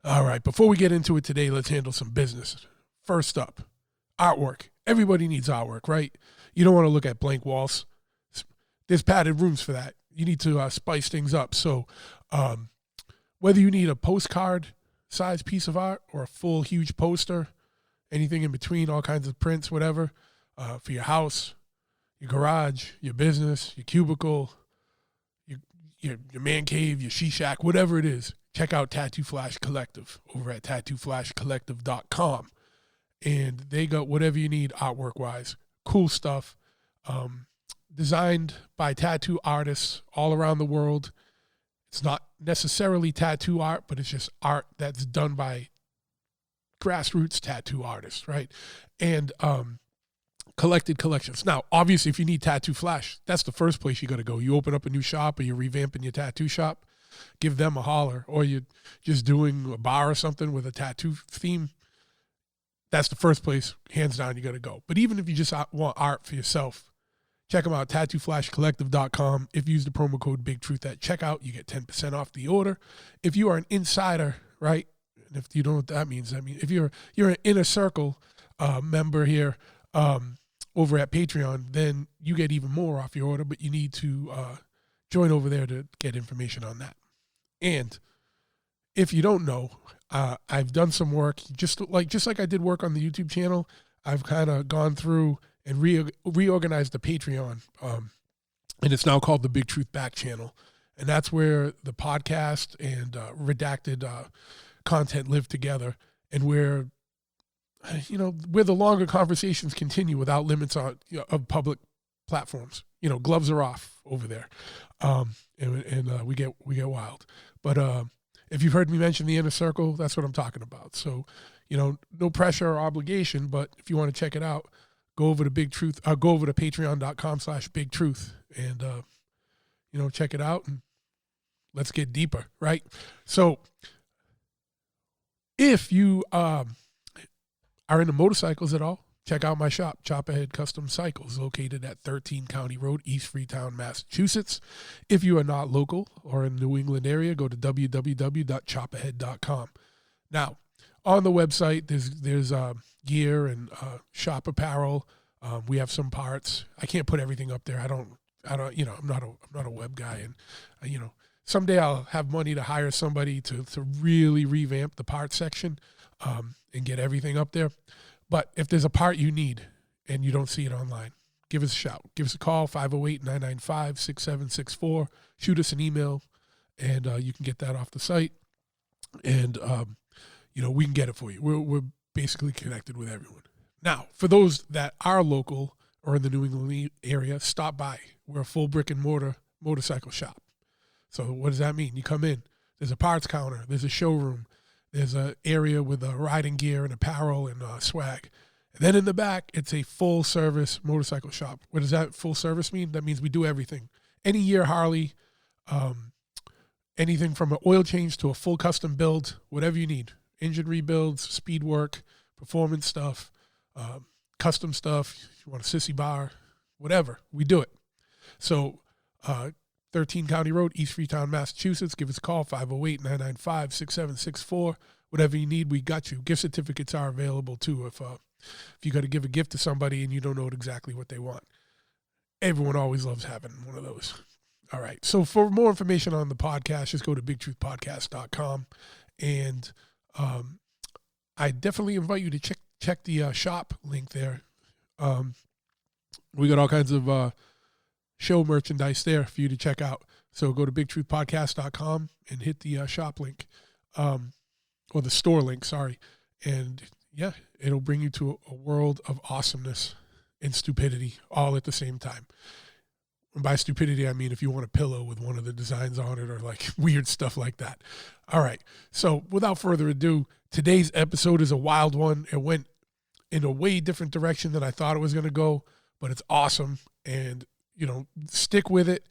All right, before we get into it today, let's handle some business. First up, artwork. Everybody needs artwork, right? You don't want to look at blank walls. There's padded rooms for that. You need to spice things up. So whether you need a postcard size piece of art or a full huge poster, anything in between, all kinds of prints, whatever, for your house, your garage, your business, your cubicle, your man cave, your she shack, whatever it is, check out Tattoo Flash Collective over at tattooflashcollective.com. And they got whatever you need artwork-wise. Cool stuff. Designed by tattoo artists all around the world. It's not necessarily tattoo art, but it's just art that's done by grassroots tattoo artists, right? And collected collections. Now, obviously, if you need Tattoo Flash, that's the first place you got to go. You open up a new shop or you're revamping your tattoo shop, give them a holler. Or you're just doing a bar or something with a tattoo theme. That's the first place, hands down, you got to go. But even if you just want art for yourself, check them out, tattooflashcollective.com. If you use the promo code BigTruth at checkout, you get 10% off the order. If you are an insider, right, and if you don't know what that means, I mean, if you're an Inner Circle member here over at Patreon, then you get even more off your order, but you need to join over there to get information on that. And if you don't know, I've done some work, just like I did work on the YouTube channel. I've kind of gone through and reorganized the Patreon, and it's now called the Big Truth Back channel. And that's where the podcast and redacted content live together, and where the longer conversations continue without limits on of public platforms. Gloves are off over there, and we get wild. But if you've heard me mention the Inner Circle, that's what I'm talking about. So, no pressure or obligation, but if you want to check it out, go over to patreon.com/BigTruth and, check it out and let's get deeper, right? So if you are into motorcycles at all, check out my shop, Chopperhead Custom Cycles, located at 13 County Road, East Freetown, Massachusetts. If you are not local or in the New England area, go to www.chopperhead.com. Now, on the website, there's gear and shop apparel. We have some parts. I can't put everything up there. I'm not a web guy, and someday I'll have money to hire somebody to really revamp the parts section and get everything up there. But if there's a part you need and you don't see it online, give us a shout. Give us a call, 508-995-6764. Shoot us an email, and you can get that off the site. And, we can get it for you. We're basically connected with everyone. Now, for those that are local or in the New England area, stop by. We're a full brick and mortar motorcycle shop. So what does that mean? You come in, there's a parts counter, there's a showroom, there's an area with riding gear and apparel and swag. And then in the back, it's a full-service motorcycle shop. What does that full service mean? That means we do everything. Any year Harley, anything from an oil change to a full custom build, whatever you need. Engine rebuilds, speed work, performance stuff, custom stuff. If you want a sissy bar, whatever, we do it. So 13 County Road, East Freetown, Massachusetts. Give us a call, 508-995-6764. Whatever you need, we got you. Gift certificates are available, too, if you got to give a gift to somebody and you don't know exactly what they want. Everyone always loves having one of those. All right. So for more information on the podcast, just go to bigtruthpodcast.com. And I definitely invite you to check the shop link there. We got all kinds of show merchandise there for you to check out. So go to bigtruthpodcast.com and hit the shop link, or the store link, sorry. And yeah, it'll bring you to a world of awesomeness and stupidity all at the same time. And by stupidity, I mean if you want a pillow with one of the designs on it or like weird stuff like that. All right. So without further ado, today's episode is a wild one. It went in a way different direction than I thought it was going to go, but it's awesome. And, stick with it.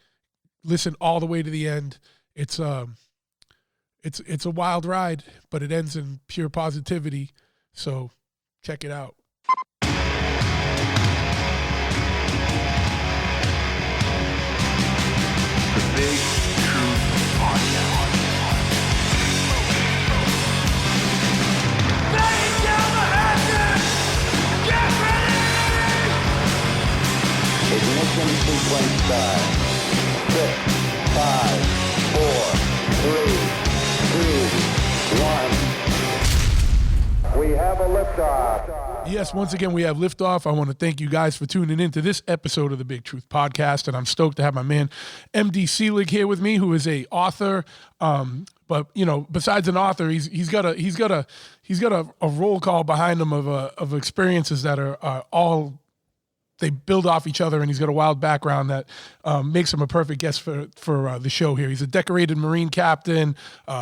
Listen all the way to the end. It's a wild ride, but it ends in pure positivity. So check it out. The Big Truth Podcast. time. 6, 5, 4, 3, 2, 1. We have a liftoff. Yes, once again, we have liftoff. I want to thank you guys for tuning in to this episode of the Big Truth Podcast, and I'm stoked to have my man MD Selig here with me, who is a author. But you know, besides an author, he's got a roll call behind him of experiences that are all. They build off each other, and he's got a wild background that makes him a perfect guest for the show here. He's a decorated Marine captain,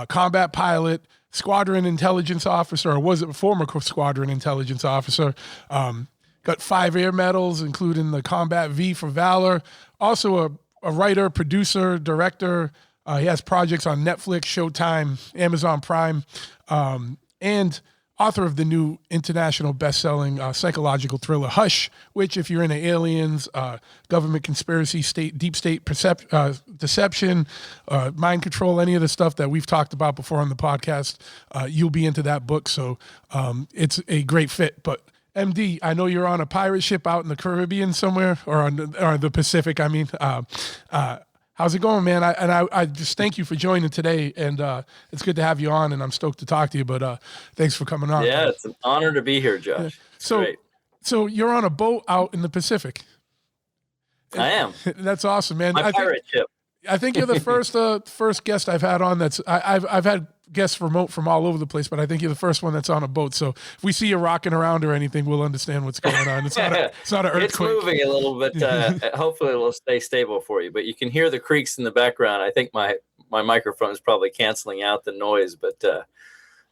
combat pilot, squadron intelligence officer, or was it a former squadron intelligence officer. Got 5 air medals, including the Combat V for Valor. Also a writer, producer, director. He has projects on Netflix, Showtime, Amazon Prime, and author of the new international best-selling psychological thriller Hush, which, if you're into aliens, government conspiracy, deep state deception, mind control, any of the stuff that we've talked about before on the podcast, you'll be into that book. So it's a great fit. But MD, I know you're on a pirate ship out in the Caribbean somewhere, or the Pacific, I mean. How's it going, man? I just thank you for joining today, and it's good to have you on, and I'm stoked to talk to you, but thanks for coming on. Yeah, it's an honor to be here, Josh. Yeah. Great. So you're on a boat out in the Pacific. I am. That's awesome, man. My pirate ship. I think you're the first guest I've had on that's I've had guests remote from all over the place, but I think you're the first one that's on a boat. So if we see you rocking around or anything, we'll understand what's going on. It's not an earthquake. It's moving a little bit. Hopefully it'll stay stable for you, but you can hear the creaks in the background. I think my microphone is probably canceling out the noise, but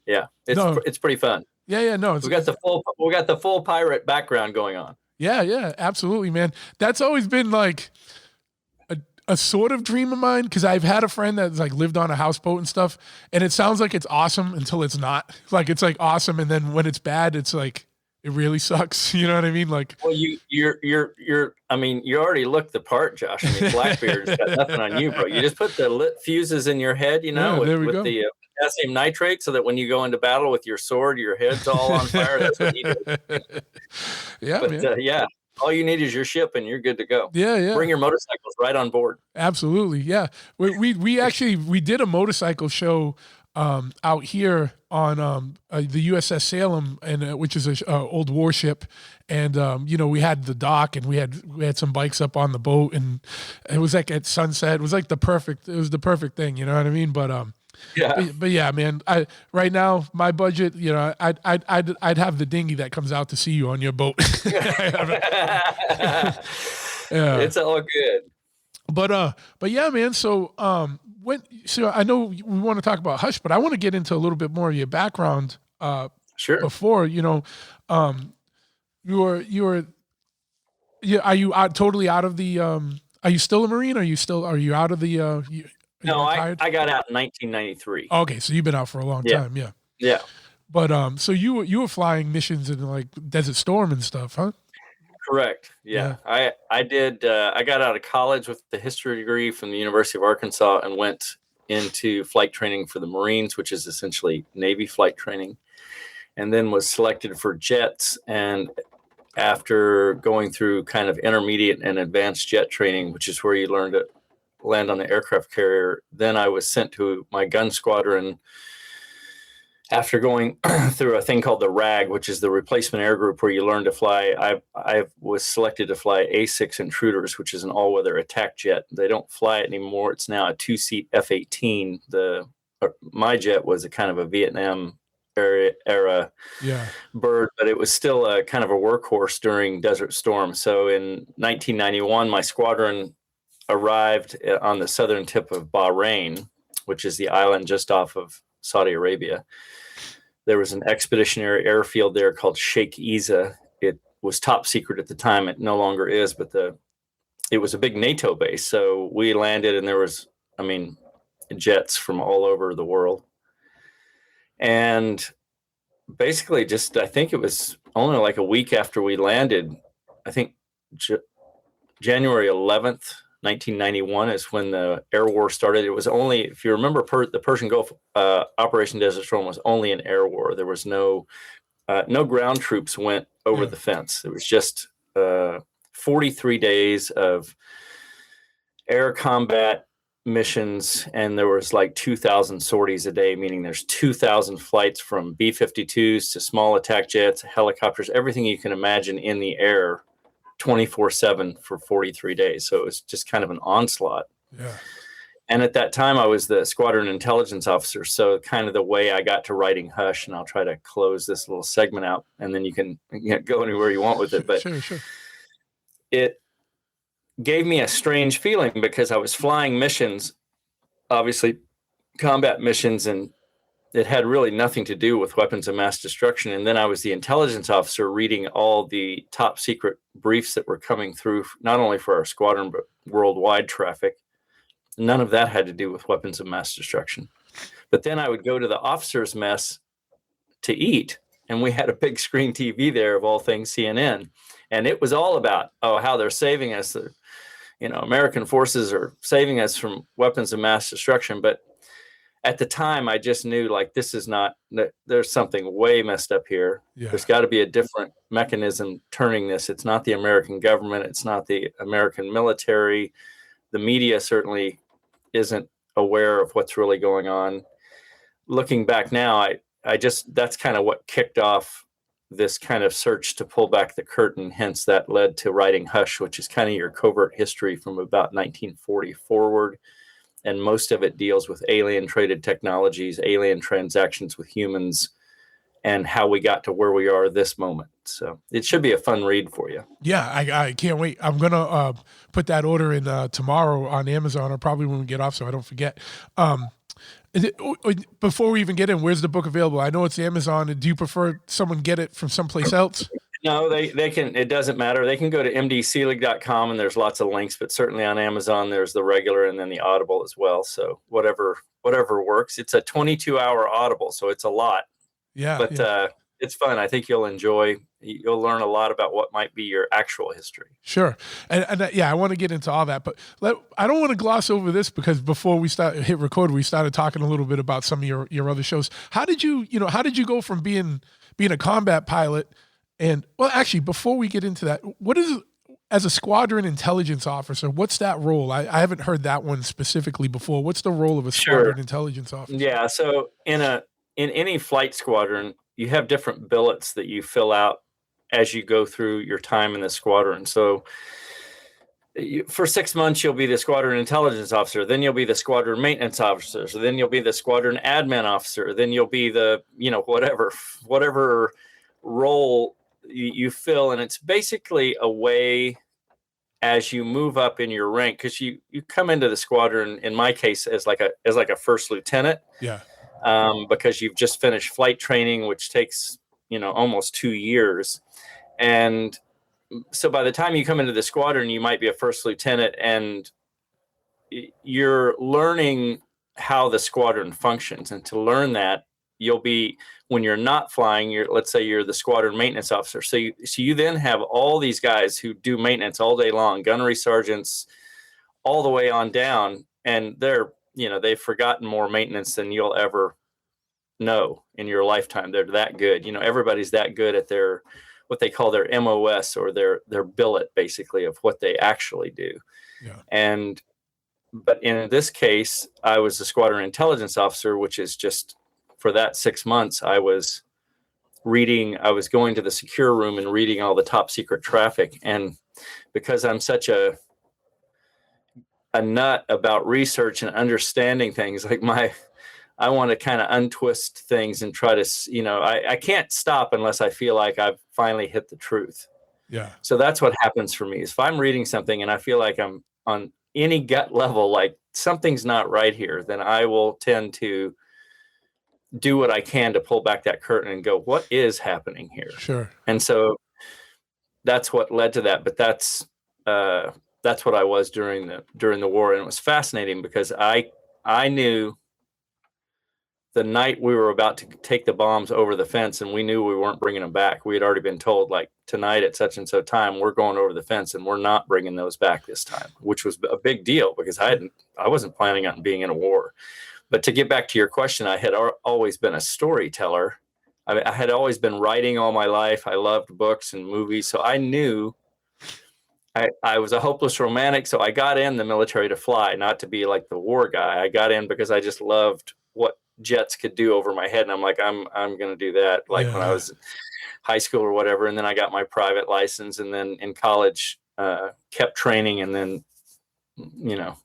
yeah, it's pretty fun. Yeah, no, we got the full pirate background going on. Yeah, absolutely, man. That's always been like a sort of dream of mine, because I've had a friend that's like lived on a houseboat and stuff, and it sounds like it's awesome until it's not. Like it's like awesome, and then when it's bad, it's like it really sucks. You know what I mean? Like, well, you're. I mean, you already look the part, Josh. I mean, Blackbeard's got nothing on you, bro. You just put the lit fuses in your head, with the potassium nitrate, so that when you go into battle with your sword, your head's all on fire. That's what you do. Yeah, but yeah. All you need is your ship, and you're good to go. Yeah. Bring your motorcycles right on board. Absolutely, yeah. We actually did a motorcycle show out here on the USS Salem, and which is a old warship, and we had the dock, and we had some bikes up on the boat, and it was like at sunset. It was like the perfect thing. You know what I mean? But yeah. But yeah, man. Right now my budget, I'd have the dinghy that comes out to see you on your boat. Yeah. It's all good. But yeah, man. So I know we want to talk about Hush, but I want to get into a little bit more of your background. Sure. Before you were. Are you totally out of the? Are you still a Marine? Are you out of the? No, I got out in 1993. Okay, so you've been out for a long time, yeah. Yeah. But so you were flying missions in like Desert Storm and stuff, huh? Correct. Yeah. I did. I got out of college with a history degree from the University of Arkansas and went into flight training for the Marines, which is essentially Navy flight training, and then was selected for jets. And after going through kind of intermediate and advanced jet training, which is where you learn to land on the aircraft carrier, then I was sent to my gun squadron after going through a thing called the RAG, which is the replacement air group, where you learn to fly. I was selected to fly A6 Intruders, which is an all-weather attack jet. They don't fly it anymore. It's now a 2-seat F-18. My jet was a kind of a Vietnam era bird, but it was still a kind of a workhorse during Desert Storm. So in 1991, my squadron arrived on the southern tip of Bahrain, which is the island just off of Saudi Arabia. There was an expeditionary airfield there called Sheikh Isa. It was top secret at the time. It no longer is, but it was a big NATO base. So we landed, and there was, jets from all over the world. And basically I think it was only like a week after we landed, I think January 11th, 1991 is when the air war started. It was only, if you remember, the Persian Gulf Operation Desert Storm was only an air war. There was no ground troops went over the fence. It was just 43 days of air combat missions, and there was like 2,000 sorties a day, meaning there's 2,000 flights from B-52s to small attack jets, helicopters, everything you can imagine in the air 24/7 for 43 days. So it was just kind of an onslaught. Yeah. And at that time, I was the squadron intelligence officer. So kind of the way I got to writing Hush, and I'll try to close this little segment out, and then you can go anywhere you want with it. But sure. It gave me a strange feeling because I was flying missions, obviously combat missions, and it had really nothing to do with weapons of mass destruction. And then I was the intelligence officer reading all the top secret briefs that were coming through, not only for our squadron, but worldwide traffic. None of that had to do with weapons of mass destruction. But then I would go to the officers' mess to eat, and we had a big screen TV there, of all things CNN, and it was all about, how they're saving us. American forces are saving us from weapons of mass destruction. But at the time, I just knew, like, this is not, there's something way messed up here. Yeah. There's got to be a different mechanism turning this. It's not the American government. It's not the American military. The media certainly isn't aware of what's really going on. Looking back now, that's kind of what kicked off this kind of search to pull back the curtain. Hence that led to writing Hush, which is kind of your covert history from about 1940 forward. And most of it deals with alien traded technologies, alien transactions with humans, and how we got to where we are this moment. So it should be a fun read for you. Yeah, I can't wait. I'm going to put that order in tomorrow on Amazon, or probably when we get off, so I don't forget. Before we even get in, where's the book available? I know it's Amazon. Do you prefer someone get it from someplace else? No, they can. It doesn't matter. They can go to mdselig.com, and there's lots of links, but certainly on Amazon, there's the regular and then the Audible as well. So whatever works. It's a 22-hour Audible, so it's a lot. Yeah. But it's fun. I think you'll learn a lot about what might be your actual history. Sure. And I want to get into all that, but I don't want to gloss over this, because before we hit record, we started talking a little bit about some of your other shows. How did you go from being a combat pilot? And well, actually, before we get into that, as a squadron intelligence officer, what's that role? I haven't heard that one specifically before. What's the role of a squadron intelligence officer? Yeah. So in any flight squadron, you have different billets that you fill out as you go through your time in the squadron. So for 6 months, you'll be the squadron intelligence officer. Then you'll be the squadron maintenance officer. So then you'll be the squadron admin officer. Then you'll be the, whatever role you fill. And it's basically a way, as you move up in your rank, because you come into the squadron, in my case, as like a first lieutenant. Yeah. Because you've just finished flight training, which takes, almost 2 years. And so by the time you come into the squadron, you might be a first lieutenant, and you're learning how the squadron functions. And to learn that, you'll be, when you're not flying, let's say you're the squadron maintenance officer. So you then have all these guys who do maintenance all day long, gunnery sergeants, all the way on down. And they've forgotten more maintenance than you'll ever know in your lifetime. They're that good. Everybody's that good at what they call their MOS, or their billet, basically, of what they actually do. Yeah. But in this case, I was the squadron intelligence officer, which is just, for that 6 months, I was going to the secure room and reading all the top secret traffic. And because I'm such a nut about research and understanding things, like I want to kind of untwist things and try to, I can't stop unless I feel like I've finally hit the truth. Yeah. So that's what happens for me, is if I'm reading something and I feel like I'm on any gut level, like something's not right here, then I will tend to do what I can to pull back that curtain and go, what is happening here? Sure. And so that's what led to that. But that's what I was during the war. And it was fascinating, because I knew the night we were about to take the bombs over the fence, and we knew we weren't bringing them back. We had already been told, like, tonight at such and so time, we're going over the fence, and we're not bringing those back this time, which was a big deal, because I wasn't planning on being in a war. But to get back to your question, I had always been a storyteller. I had always been writing all my life. I loved books and movies. So I knew I was a hopeless romantic, so I got in the military to fly, not to be like the war guy. I got in because I just loved what jets could do over my head, and I'm like, I'm going to do that. Like when I was in high school or whatever, and then I got my private license, and then in college kept training, and then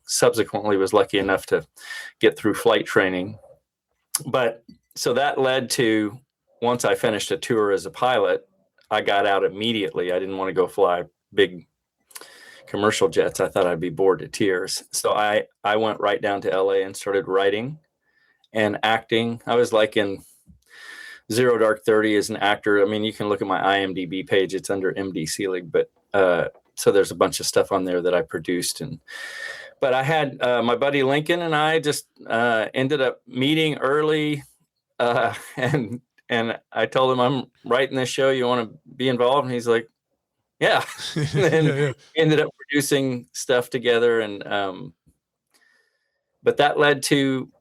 subsequently was lucky enough to get through flight training. But so that led to, once I finished a tour as a pilot, I got out immediately. I didn't want to go fly big commercial jets. I thought I'd be bored to tears. So I went right down to LA and started writing and acting. I was like in Zero Dark 30 as an actor. I mean, you can look at my IMDb page. It's under MD Selig, but so there's a bunch of stuff on there that I produced. But I had my buddy Lincoln and I just ended up meeting early, and I told him, I'm writing this show. You want to be involved? And he's like, yeah. And ended up producing stuff together. And but that led to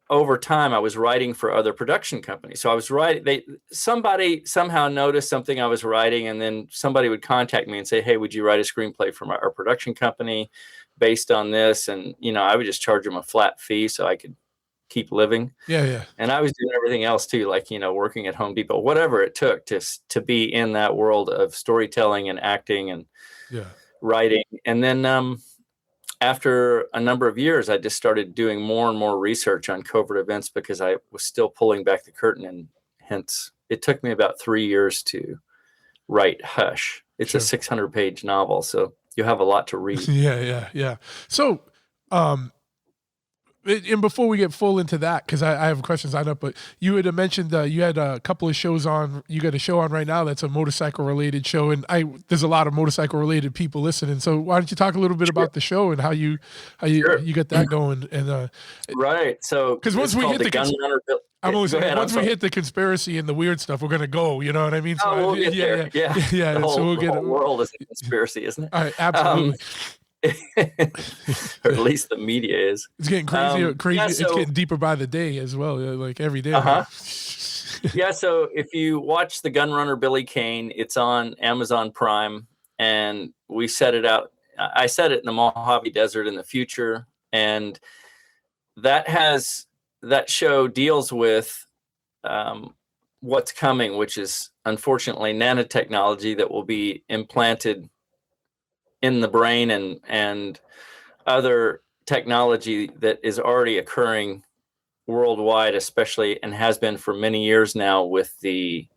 over time, I was writing for other production companies. So I was writing. Somebody somehow noticed something I was writing, and then somebody would contact me and say, "Hey, would you write a screenplay for our production company based on this?" And I would just charge them a flat fee so I could keep living. Yeah. And I was doing everything else too, like working at Home Depot, whatever it took to be in that world of storytelling and acting and writing. And then after a number of years, I just started doing more and more research on covert events because I was still pulling back the curtain, and hence it took me about 3 years to write Hush. It's a 600-page novel, so you have a lot to read. Yeah. So, and before we get full into that, because I have questions lined up, but you had mentioned you had a couple of shows on. You got a show on right now that's a motorcycle-related show, and there's a lot of motorcycle-related people listening. So why don't you talk a little bit about the show and how you got that going? And right. So because once we hit we hit the conspiracy and the weird stuff, we're gonna go. You know what I mean? So we'll get there. Yeah. So the whole world is a conspiracy, isn't it? All right, absolutely. Or at least the media is. It's getting crazy. It's getting deeper by the day as well. Like every day. Yeah. So if you watch The Gunrunner Billy Kane, it's on Amazon Prime, and we set it out. I set it in the Mojave Desert in the future, and that show deals with what's coming, which is unfortunately nanotechnology that will be implanted in the brain and other technology that is already occurring worldwide, especially, and has been for many years now with I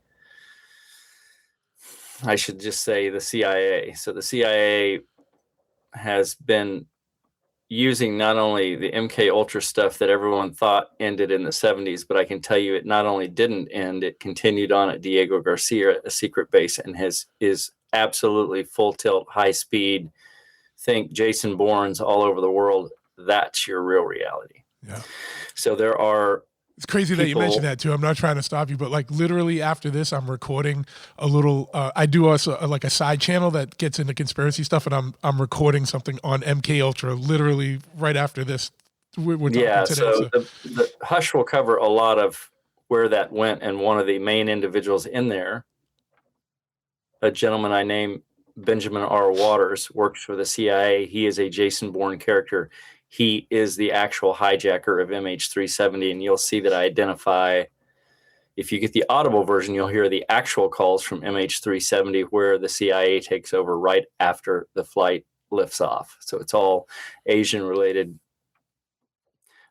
should just say the CIA. So the CIA has been using not only the MK Ultra stuff that everyone thought ended in the 70s, but I can tell you it not only didn't end, it continued on at Diego Garcia at a secret base and is absolutely full tilt, high speed. Think Jason Bourne's all over the world. That's your real reality. Yeah. So there are. It's crazy that you mentioned that too. I'm not trying to stop you, but like literally after this, I'm recording a little. I do also like a side channel that gets into conspiracy stuff, and I'm recording something on MK Ultra literally right after this. We're talking today. So the Hush will cover a lot of where that went, and one of the main individuals in there, a gentleman I named Benjamin R. Waters, works for the CIA. He is a Jason Bourne character. He is the actual hijacker of MH370, and you'll see that I identify. If you get the audible version, you'll hear the actual calls from MH370 where the CIA takes over right after the flight lifts off. So it's all Asian-related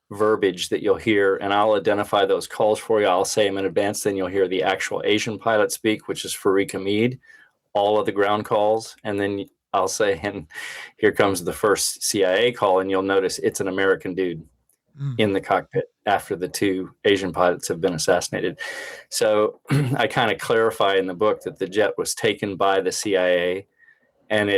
verbiage that you'll hear, and I'll identify those calls for you. I'll say them in advance, then you'll hear the actual Asian pilot speak, which is Farik Hamid, all of the ground calls, and then I'll say, and here comes the first CIA call, and you'll notice it's an American dude in the cockpit after the two Asian pilots have been assassinated. So I kind of clarify in the book that the jet was taken by the CIA, and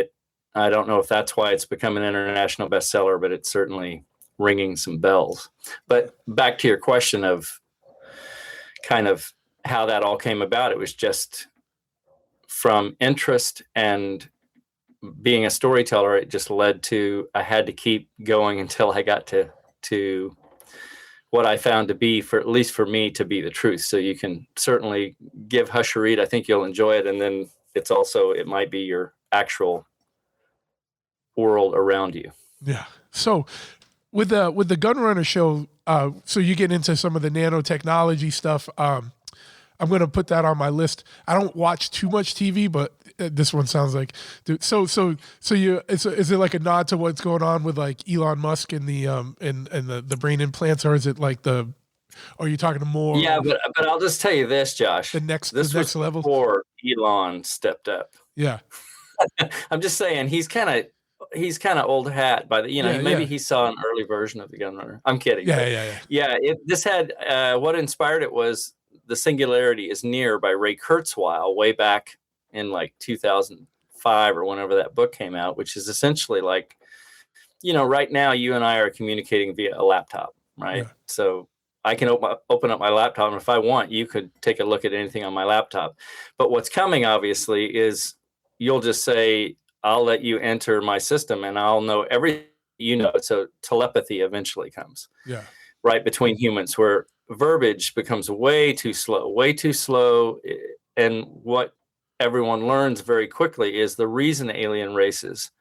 I don't know if that's why it's become an international bestseller, but it's certainly ringing some bells. But back to your question of kind of how that all came about, it was just from interest and being a storyteller. It just led to, I had to keep going until I got to what I found to be, for at least for me, to be the truth. So you can certainly give Hush a read. I think you'll enjoy it. And then it might be your actual world around you. Yeah. So with the Gunrunner show, so you get into some of the nanotechnology stuff. I'm going to put that on my list. I don't watch too much TV, but this one sounds like, dude. So you, is it like a nod to what's going on with like Elon Musk and the and the brain implants, or is it like are you talking to more? Yeah, but I'll just tell you this, Josh. The next level before Elon stepped up. Yeah. I'm just saying he's kind of old hat by the, maybe he saw an early version of the Gunrunner. I'm kidding. Yeah. This had what inspired it was The Singularity is Near by Ray Kurzweil way back in like 2005 or whenever that book came out, which is essentially like, right now you and I are communicating via a laptop, right? Yeah. So I can open up my laptop, and if I want, you could take a look at anything on my laptop. But what's coming, obviously, is you'll just say, I'll let you enter my system and I'll know everything, So telepathy eventually comes, right, between humans, where verbiage becomes way too slow. And what everyone learns very quickly is the reason alien races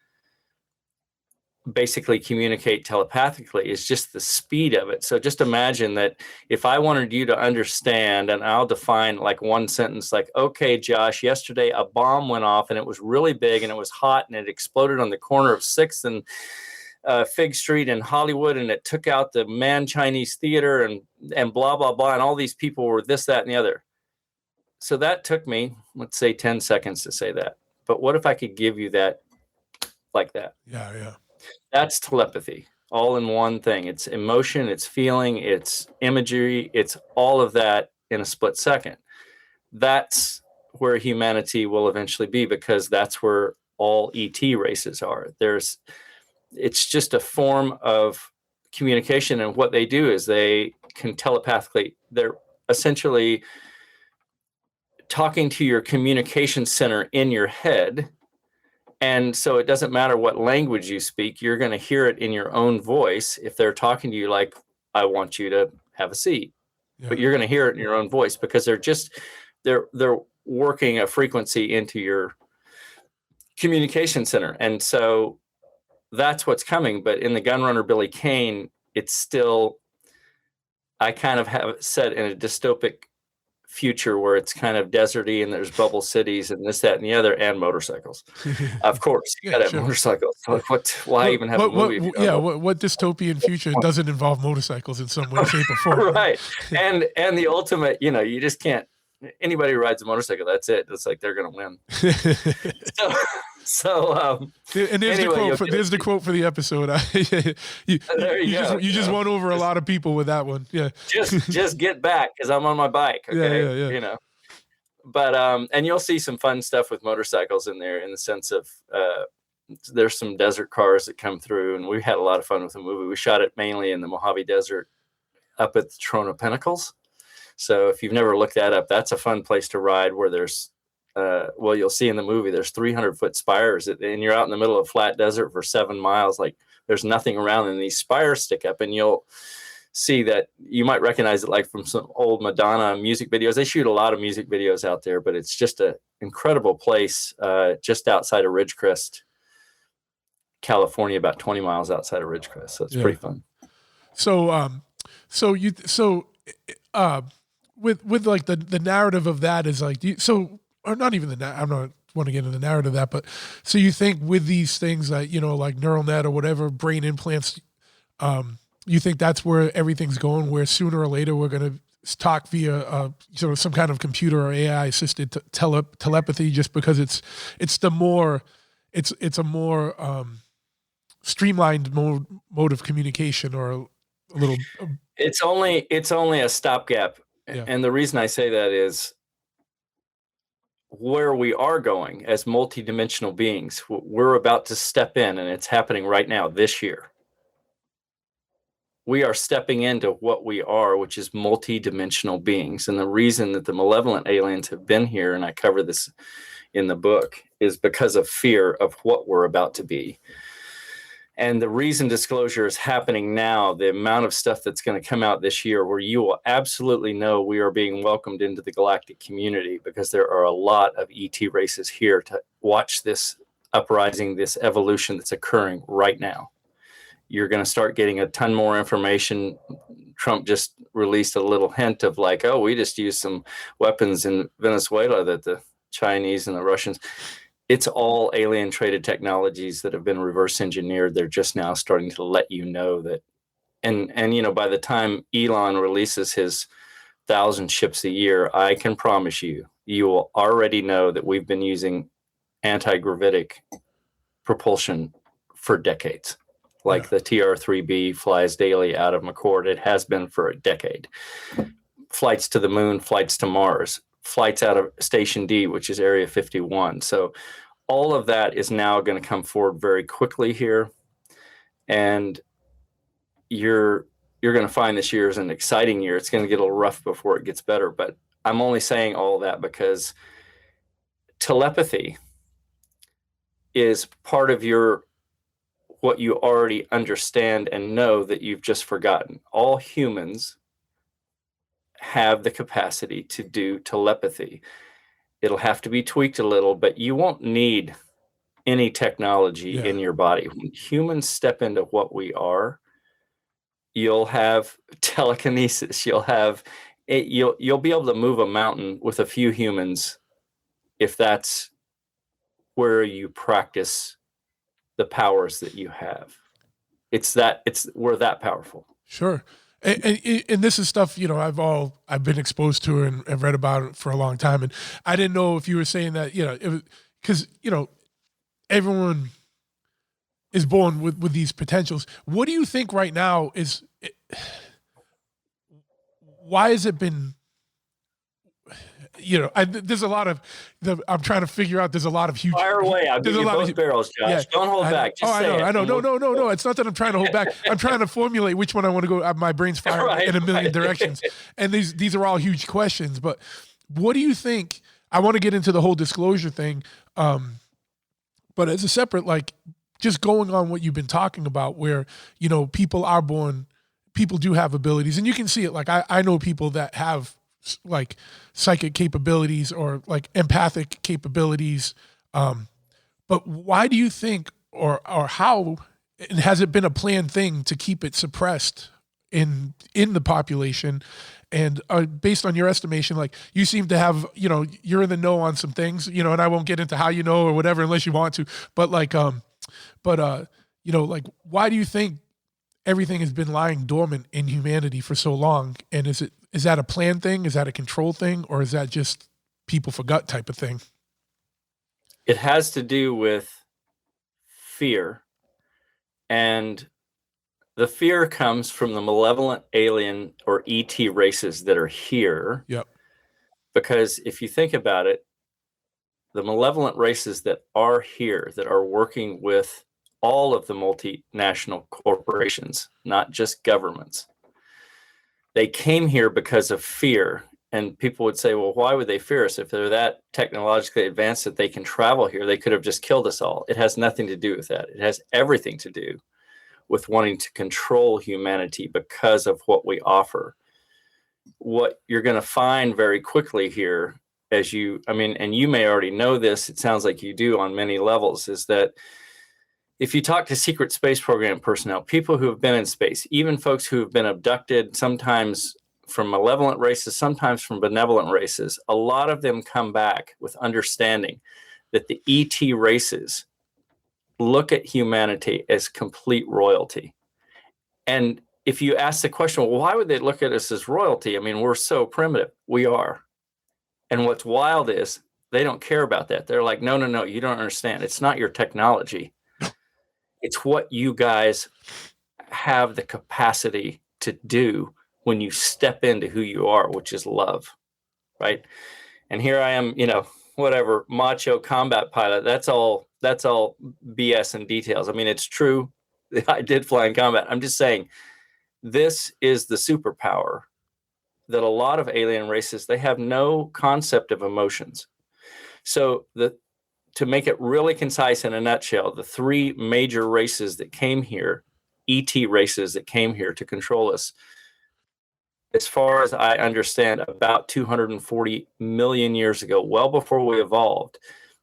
basically communicate telepathically is just the speed of it. So just imagine that if I wanted you to understand, and I'll define like one sentence, like, okay, Josh, yesterday a bomb went off and it was really big and it was hot and it exploded on the corner of 6th and Fig Street in Hollywood, and it took out the Man Chinese Theater and blah, blah, blah. And all these people were this, that, and the other. So that took me, let's say 10 seconds to say that. But what if I could give you that like that? Yeah. That's telepathy, all in one thing. It's emotion, it's feeling, it's imagery, it's all of that in a split second. That's where humanity will eventually be, because that's where all ET races are. It's just a form of communication, and what they do is they can telepathically, they're essentially talking to your communication center in your head. And so it doesn't matter what language you speak, you're going to hear it in your own voice. If they're talking to you like, I want you to have a seat, but you're going to hear it in your own voice, because they're working a frequency into your communication center. And so that's what's coming. But in the Gunrunner Billy Kane, it's still, I kind of have it set in a dystopic future where it's kind of deserty and there's bubble cities and this, that, and the other, and motorcycles. Of course, you gotta have motorcycles. Why even have a movie? What dystopian future doesn't involve motorcycles in some way, shape, or form? Right. And the ultimate, you just can't. Anybody who rides a motorcycle, that's it. It's like they're gonna win. And there's the quote for the episode. You just won over a lot of people with that one. Yeah. just get back, because I'm on my bike. Okay. Yeah. But and you'll see some fun stuff with motorcycles in there, in the sense of there's some desert cars that come through, and we had a lot of fun with the movie. We shot it mainly in the Mojave Desert up at the Trona Pinnacles. So if you've never looked that up, that's a fun place to ride, where there's you'll see in the movie, there's 300-foot spires, and you're out in the middle of flat desert for 7 miles. Like, there's nothing around, and these spires stick up, and you'll see that you might recognize it like from some old Madonna music videos. They shoot a lot of music videos out there, but it's just an incredible place just outside of Ridgecrest, California, about 20 miles outside of Ridgecrest. So it's pretty fun. With like the narrative of that is like, or not even I'm not want to get into the narrative of that, but so you think with these things that, like neural net or whatever, brain implants, you think that's where everything's going, where sooner or later we're going to talk via some kind of computer or AI assisted telepathy, just because it's a more streamlined mode of communication, or a little. It's only a stopgap. Yeah. And the reason I say that is where we are going as multidimensional beings. We're about to step in, and it's happening right now this year. We are stepping into what we are, which is multidimensional beings. And the reason that the malevolent aliens have been here, and I cover this in the book, is because of fear of what we're about to be. And the reason disclosure is happening now, the amount of stuff that's going to come out this year, where you will absolutely know we are being welcomed into the galactic community, because there are a lot of ET races here to watch this uprising, this evolution that's occurring right now. You're going to start getting a ton more information. Trump just released a little hint of like, oh, we just used some weapons in Venezuela that the Chinese and the Russians. It's all alien traded technologies that have been reverse engineered. They're just now starting to let you know that. And by the time Elon releases his 1,000 ships a year, I can promise you will already know that we've been using anti-gravitic propulsion for decades. Like the TR-3B flies daily out of McCord. It has been for a decade. Flights to the moon, flights to Mars, flights out of Station D, which is Area 51. So all of that is now going to come forward very quickly here. And you're going to find this year is an exciting year. It's going to get a little rough before it gets better. But I'm only saying all that because telepathy is part of what you already understand and know that you've just forgotten. All humans have the capacity to do telepathy. It'll have to be tweaked a little, but you won't need any technology in your body. When humans step into what we are, you'll have telekinesis. You'll be able to move a mountain with a few humans if that's where you practice the powers that you have. We're that powerful. Sure. And this is stuff, I've been exposed to and read about it for a long time. And I didn't know if you were saying that, because, everyone is born with these potentials. What do you think right now why has it been, there's a lot of, I'm trying to figure out, there's a lot of huge. Fire away. I'll give you both barrels, Josh. Yeah, don't hold back. Just say I know. No. It's not that I'm trying to hold back. I'm trying to formulate which one I want to go. My brain's firing in a million directions. And these are all huge questions. But what do you think? I want to get into the whole disclosure thing. But as a separate, just going on what you've been talking about where, people are born, people do have abilities. And you can see it. I know people that have psychic capabilities or empathic capabilities. But why do you think, or how, and has it been a planned thing to keep it suppressed in the population? And based on your estimation, you seem to have, you're in the know on some things, and I won't get into how you know or whatever, unless you want to, but why do you think everything has been lying dormant in humanity for so long? And is that a planned thing? Is that a control thing? Or is that just people forgot type of thing? It has to do with fear. And the fear comes from the malevolent alien or ET races that are here. Yep. Because if you think about it, the malevolent races that are here, that are working with all of the multinational corporations, not just governments, they came here because of fear. And people would say, well, why would they fear us? If they're that technologically advanced that they can travel here, they could have just killed us all. It has nothing to do with that. It has everything to do with wanting to control humanity because of what we offer. What you're going to find very quickly here, and you may already know this, it sounds like you do on many levels, is that if you talk to secret space program personnel, people who have been in space, even folks who have been abducted, sometimes from malevolent races, sometimes from benevolent races, a lot of them come back with understanding that the ET races look at humanity as complete royalty. And if you ask the question, well, why would they look at us as royalty? We're so primitive. We are. And what's wild is they don't care about that. They're like, no, you don't understand. It's not your technology. It's what you guys have the capacity to do when you step into who you are, which is love, right? And here I am, whatever, macho combat pilot. That's all BS and details. It's true. I did fly in combat. I'm just saying, this is the superpower that a lot of alien races, they have no concept of emotions. So to make it really concise in a nutshell, the three major races that came here, ET races that came here to control us, as far as I understand, about 240 million years ago, well before we evolved,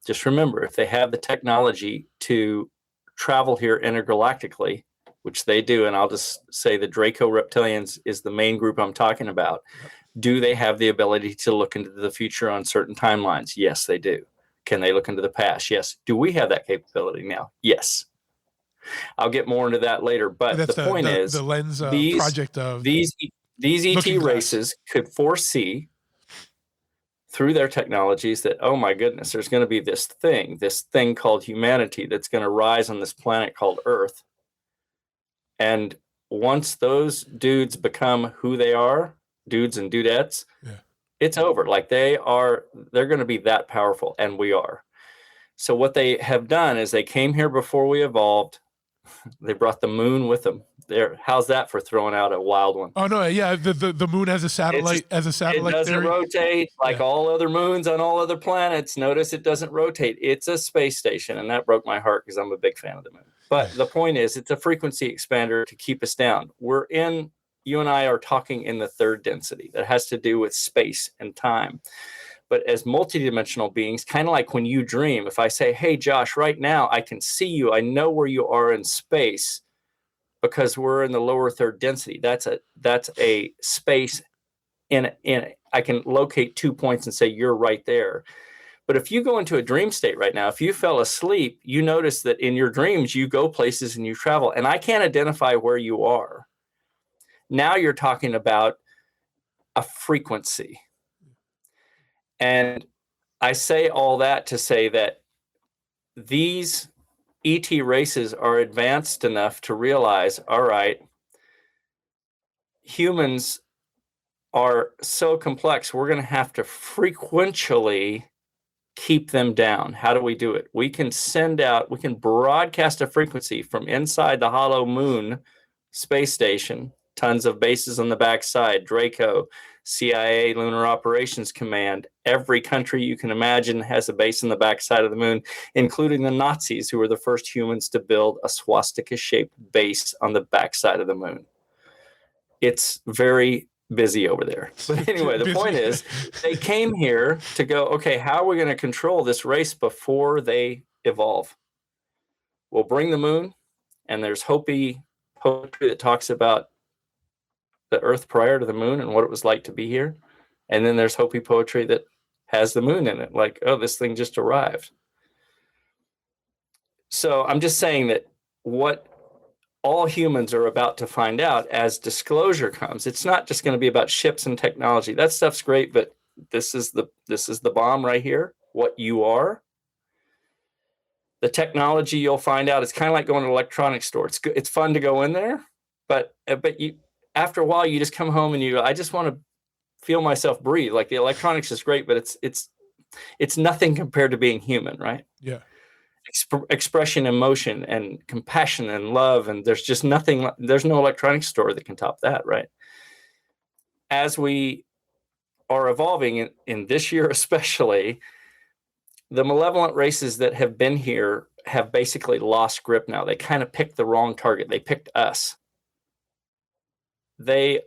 just remember, if they have the technology to travel here intergalactically, which they do, and I'll just say the Draco reptilians is the main group I'm talking about. Yep. Do they have the ability to look into the future on certain timelines? Yes, they do. Can they look into the past? Yes. Do we have that capability now? Yes. I'll get more into that later, but the point is the lens project of these ET races could foresee through their technologies that, oh my goodness, there's going to be this thing called humanity that's going to rise on this planet called Earth. And once those dudes become who they are, dudes and dudettes, it's over. Like they're going to be that powerful, and we are. So what they have done is they came here before we evolved. They brought the moon with them. How's that for throwing out a wild one? Oh no, yeah, the moon has a satellite. It doesn't rotate like all other moons on all other planets. Notice it doesn't rotate. It's a space station, and that broke my heart because I'm a big fan of the moon. But the point is, it's a frequency expander to keep us down. You and I are talking in the third density that has to do with space and time. But as multidimensional beings, kind of like when you dream, if I say, hey, Josh, right now I can see you. I know where you are in space because we're in the lower third density. That's a space I can locate 2 points and say, you're right there. But if you go into a dream state right now, if you fell asleep, you notice that in your dreams, you go places and you travel. And I can't identify where you are. Now you're talking about a frequency. And I say all that to say that these ET races are advanced enough to realize, all right, humans are so complex, we're going to have to frequentially keep them down. How do we do it? We can broadcast a frequency from inside the hollow moon space station, tons of bases on the backside, Draco, CIA, Lunar Operations Command. Every country you can imagine has a base on the backside of the moon, including the Nazis, who were the first humans to build a swastika-shaped base on the backside of the moon. It's very busy over there. But anyway, the point is, they came here to go, okay, how are we going to control this race before they evolve? We'll bring the moon, and there's Hopi poetry that talks about the Earth prior to the moon and what it was like to be here. And then there's Hopi poetry that has the moon in it, like, oh, this thing just arrived. So I'm just saying that what all humans are about to find out as disclosure comes, it's not just going to be about ships and technology. That stuff's great, but this is the bomb right here, what you are. The technology you'll find out, it's kind of like going to an electronics store. It's fun to go in there, but you, after a while, you just come home and I just want to feel myself breathe. Like the electronics is great, but it's nothing compared to being human, right? Yeah. Expression, emotion, and compassion and love, and there's just nothing. There's no electronics store that can top that, right? As we are evolving in this year, especially, the malevolent races that have been here have basically lost grip now. They kind of picked the wrong target. They picked us. The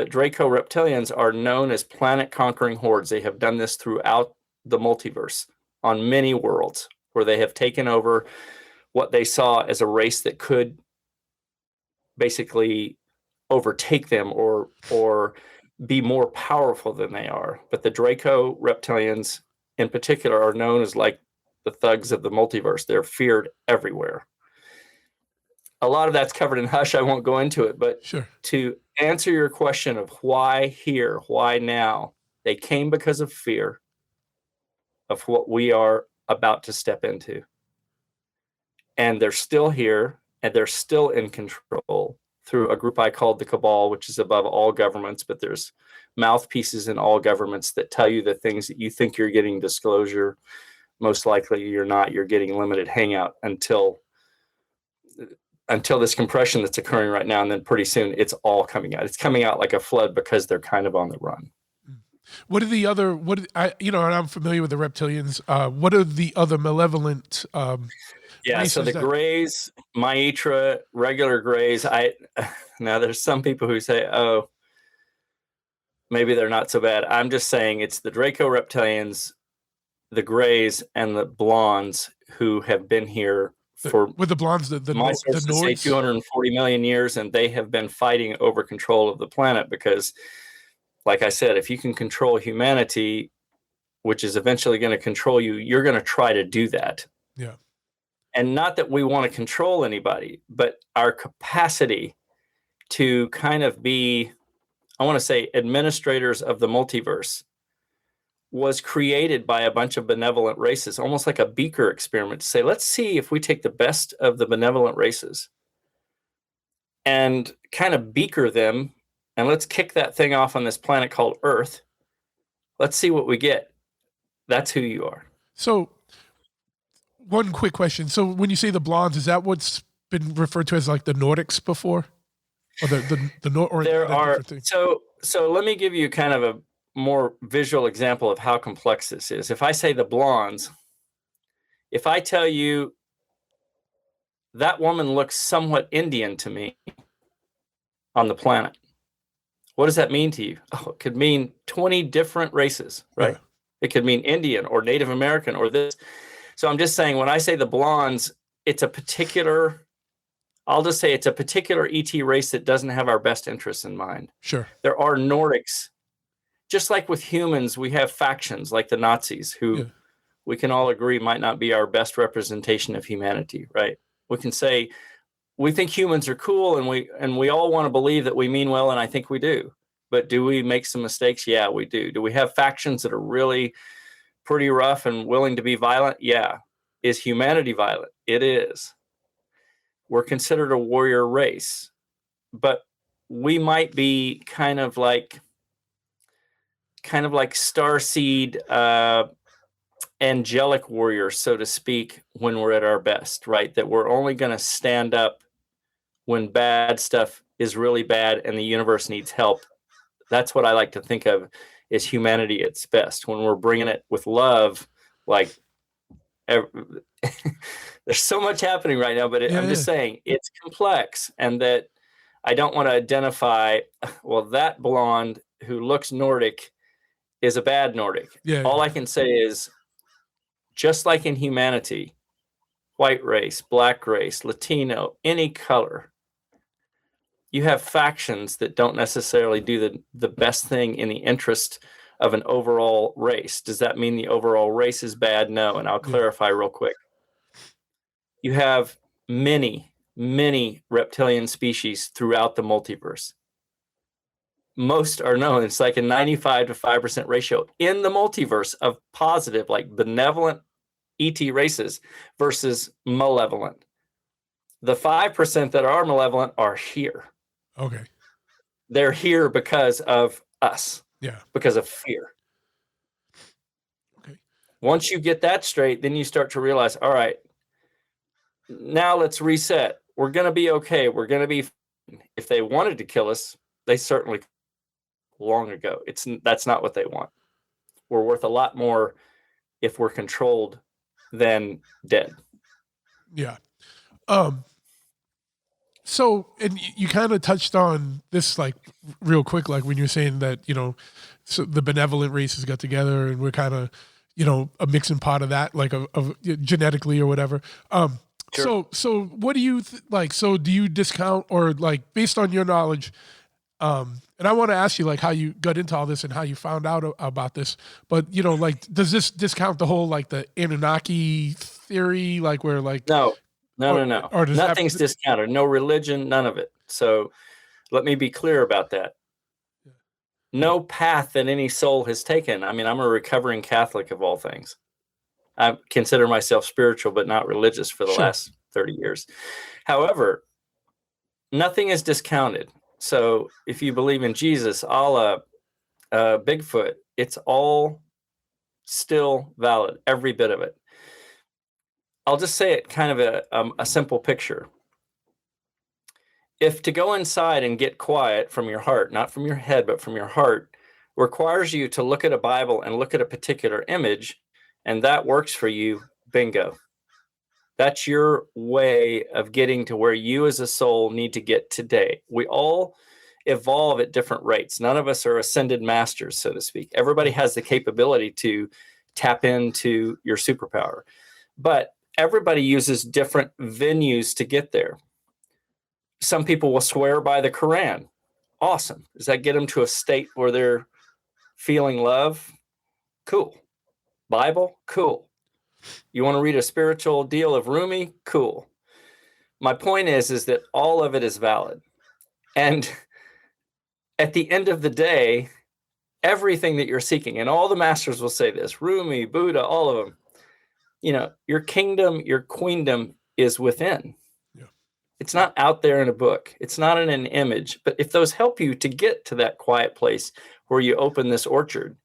Draco reptilians are known as planet-conquering hordes. They have done this throughout the multiverse on many worlds, where they have taken over what they saw as a race that could basically overtake them or be more powerful than they are. But the Draco reptilians in particular are known as like the thugs of the multiverse. They're feared everywhere. A lot of that's covered in Hush. I won't go into it, but sure. To answer your question of why here, why now, they came because of fear of what we are about to step into. And they're still here, and they're still in control through a group I called the Cabal, which is above all governments, but there's mouthpieces in all governments that tell you the things that you think you're getting disclosure. Most likely you're not. You're getting limited hangout until this compression that's occurring right now, and then pretty soon it's all coming out. It's coming out like a flood because they're kind of on the run. What are the other? And I'm familiar with the reptilians. What are the other malevolent? So the Greys, Maitra, regular Greys. Now there's some people who say, oh, maybe they're not so bad. I'm just saying it's the Draco reptilians the grays and the blondes who have been here for with the blondes, my sources say Nords? 240 million years, and they have been fighting over control of the planet because, like I said, if you can control humanity, which is eventually going to control you, you're going to try to do that. Yeah. And not that we want to control anybody, but our capacity to kind of be, I want to say, administrators of the multiverse was created by a bunch of benevolent races, almost like a beaker experiment to say, let's see if we take the best of the benevolent races and kind of beaker them, and let's kick that thing off on this planet called Earth. Let's see what we get. That's who you are. So, one quick question. So, when you say the blondes, is that what's been referred to as like the Nordics before? Or the Nord? Or there are, so let me give you kind of a more visual example of how complex this is. If I say the blondes, if I tell you that woman looks somewhat Indian to me on the planet, what does that mean to you? Oh, it could mean 20 different races, right? Yeah. It could mean Indian or Native American or this. So I'm just saying, when I say the blondes, it's a particular, I'll just say it's a particular ET race that doesn't have our best interests in mind. Sure. There are Nordics. Just like with humans, we have factions like the Nazis who we can all agree might not be our best representation of humanity, right? We can say we think humans are cool and we all want to believe that we mean well, and I think we do. But do we make some mistakes? Yeah, we do. Do we have factions that are really pretty rough and willing to be violent? Yeah. Is humanity violent? It is. We're considered a warrior race, but we might be kind of like starseed angelic warriors, so to speak, when we're at our best, right? That we're only going to stand up when bad stuff is really bad and the universe needs help. That's what I like to think of as humanity at its best, when we're bringing it with love. Like, there's so much happening right now, but I'm just saying it's complex, and that I don't want to identify, well, that blonde who looks Nordic is a bad Nordic. All I can say is, just like in humanity, white race, black race, Latino, any color, you have factions that don't necessarily do the best thing in the interest of an overall race. Does that mean the overall race is bad? No, and I'll clarify real quick. You have many, many reptilian species throughout the multiverse. Most are known. It's like a 95 to 5% ratio in the multiverse of positive, like benevolent ET races versus malevolent. The 5% that are malevolent are here. Okay. They're here because of us. Yeah. Because of fear. Okay. Once you get that straight, then you start to realize, all right, now let's reset. We're going to be okay. We're going to be, if they wanted to kill us, they certainly long ago. That's not what they want. We're worth a lot more if we're controlled than dead. Yeah. So, and you kind of touched on this like real quick, like when you're saying that, so the benevolent races got together and we're kind of, a mixing pot of that, like of genetically or whatever. Sure. So what do you like? So do you discount, or like based on your knowledge? And I want to ask you like how you got into all this and how you found out about this. But like, does this discount the whole like the Anunnaki theory, like where like no. Or nothing's discounted. No religion, none of it. So let me be clear about that. No path that any soul has taken. I mean, I'm a recovering Catholic of all things. I consider myself spiritual, but not religious for the last 30 years. However, nothing is discounted. So if you believe in Jesus, Allah, Bigfoot, it's all still valid, every bit of it. I'll just say it kind of a simple picture. If to go inside and get quiet from your heart, not from your head, but from your heart, requires you to look at a Bible and look at a particular image, and that works for you, bingo. That's your way of getting to where you as a soul need to get today. We all evolve at different rates. None of us are ascended masters, so to speak. Everybody has the capability to tap into your superpower. But everybody uses different venues to get there. Some people will swear by the Quran. Awesome. Does that get them to a state where they're feeling love? Cool. Bible? Cool. You want to read a spiritual deal of Rumi? Cool. My point is that all of it is valid. And at the end of the day, everything that you're seeking, and all the masters will say this, Rumi, Buddha, all of them, your kingdom, your queendom is within. Yeah. It's not out there in a book. It's not in an image. But if those help you to get to that quiet place where you open this orchard,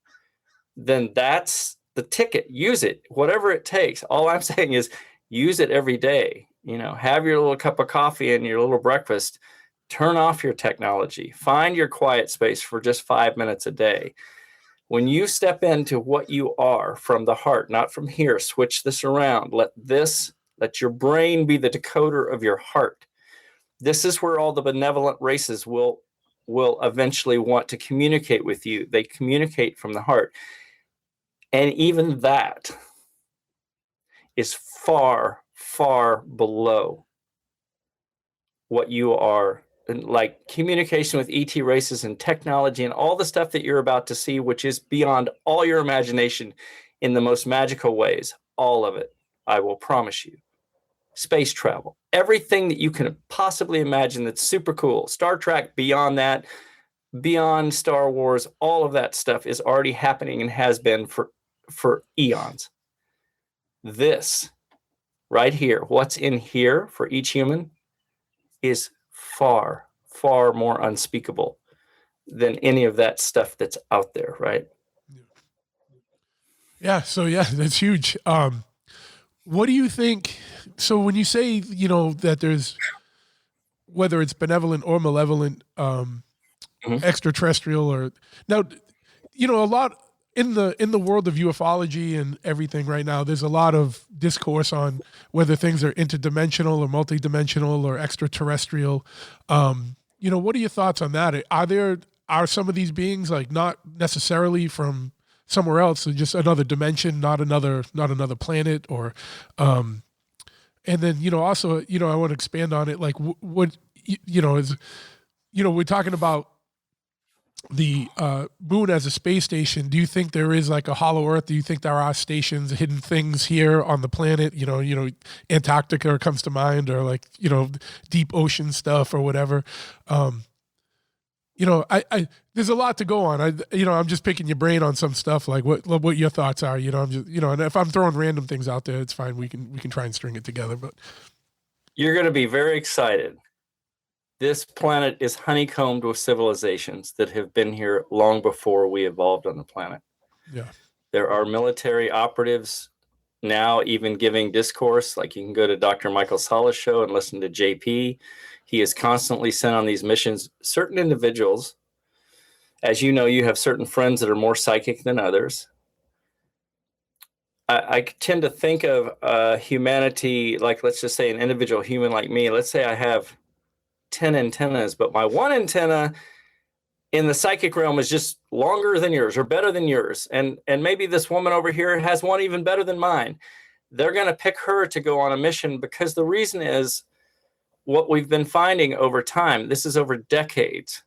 then that's the ticket. Use it, whatever it takes. All I'm saying is use it every day. Have your little cup of coffee and your little breakfast. Turn off your technology. Find your quiet space for just 5 minutes a day. When you step into what you are from the heart, not from here, switch this around. Let your brain be the decoder of your heart. This is where all the benevolent races will eventually want to communicate with you. They communicate from the heart. And even that is far, far below what you are, like communication with ET races and technology and all the stuff that you're about to see, which is beyond all your imagination in the most magical ways. All of it, I will promise you. Space travel, everything that you can possibly imagine that's super cool. Star Trek, beyond that, beyond Star Wars, all of that stuff is already happening and has been for eons. This right here, what's in here for each human is far, far more unspeakable than any of that stuff that's out there, right? Yeah. So yeah, that's huge. What do you think? So when you say, that there's, whether it's benevolent or malevolent, extraterrestrial, or now, a lot in the world of ufology and everything right now, there's a lot of discourse on whether things are interdimensional or multidimensional or extraterrestrial. What are your thoughts on that? Are some of these beings like not necessarily from somewhere else, so just another dimension, not another planet, or and then also I want to expand on it, like what is we're talking about the moon as a space station. Do you think there is like a hollow Earth? Do you think there are stations, hidden things here on the planet? Antarctica comes to mind, or like deep ocean stuff or whatever. I there's a lot to go on. I'm just picking your brain on some stuff, like what your thoughts are. I'm just and if I'm throwing random things out there, it's fine. We can try and string it together. But you're going to be very excited. This planet is honeycombed with civilizations that have been here long before we evolved on the planet. Yeah. There are military operatives now even giving discourse. Like you can go to Dr. Michael Sala's show and listen to JP. He is constantly sent on these missions. Certain individuals, as you know, you have certain friends that are more psychic than others. I tend to think of humanity, like let's just say an individual human like me. Let's say I have 10 antennas, but my one antenna in the psychic realm is just longer than yours or better than yours. And maybe this woman over here has one even better than mine. They're going to pick her to go on a mission because the reason is what we've been finding over time, this is over decades,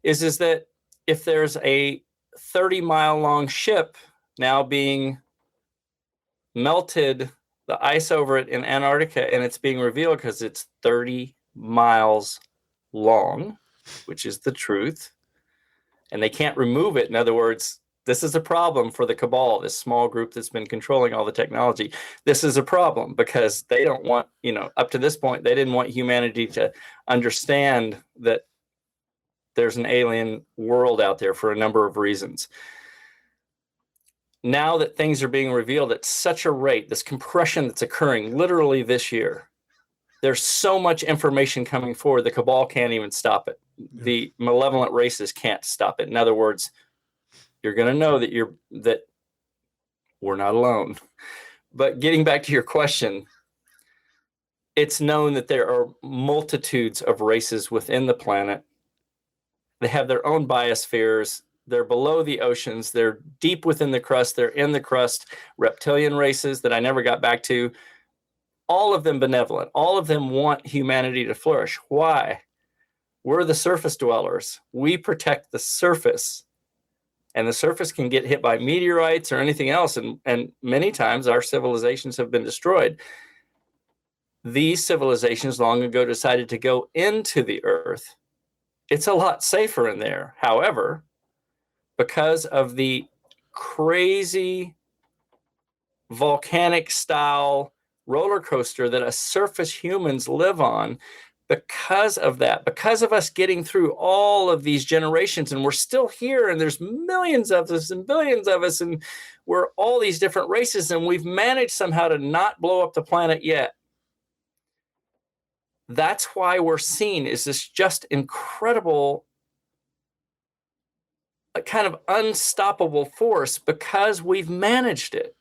is that if there's a 30-mile long ship now being melted, the ice over it in Antarctica, and it's being revealed because it's 30 miles long, which is the truth, and they can't remove it. In other words, this is a problem for the cabal, this small group that's been controlling all the technology. This is a problem because they don't want, up to this point, they didn't want humanity to understand that there's an alien world out there for a number of reasons. Now that things are being revealed at such a rate, this compression that's occurring literally this year, there's so much information coming forward, the cabal can't even stop it. Yeah. The malevolent races can't stop it. In other words, you're going to know that we're not alone. But getting back to your question, it's known that there are multitudes of races within the planet. They have their own biospheres. They're below the oceans. They're deep within the crust. They're in the crust. Reptilian races that I never got back to. All of them benevolent. All of them want humanity to flourish. Why? We're the surface dwellers. We protect the surface. And the surface can get hit by meteorites or anything else. And many times our civilizations have been destroyed. These civilizations long ago decided to go into the earth. It's a lot safer in there. However, because of the crazy volcanic style roller coaster that us surface humans live on, because of that, because of us getting through all of these generations, and we're still here, and there's millions of us and billions of us, and we're all these different races, and we've managed somehow to not blow up the planet yet. That's why we're seen as this just incredible, kind of unstoppable force, because we've managed it.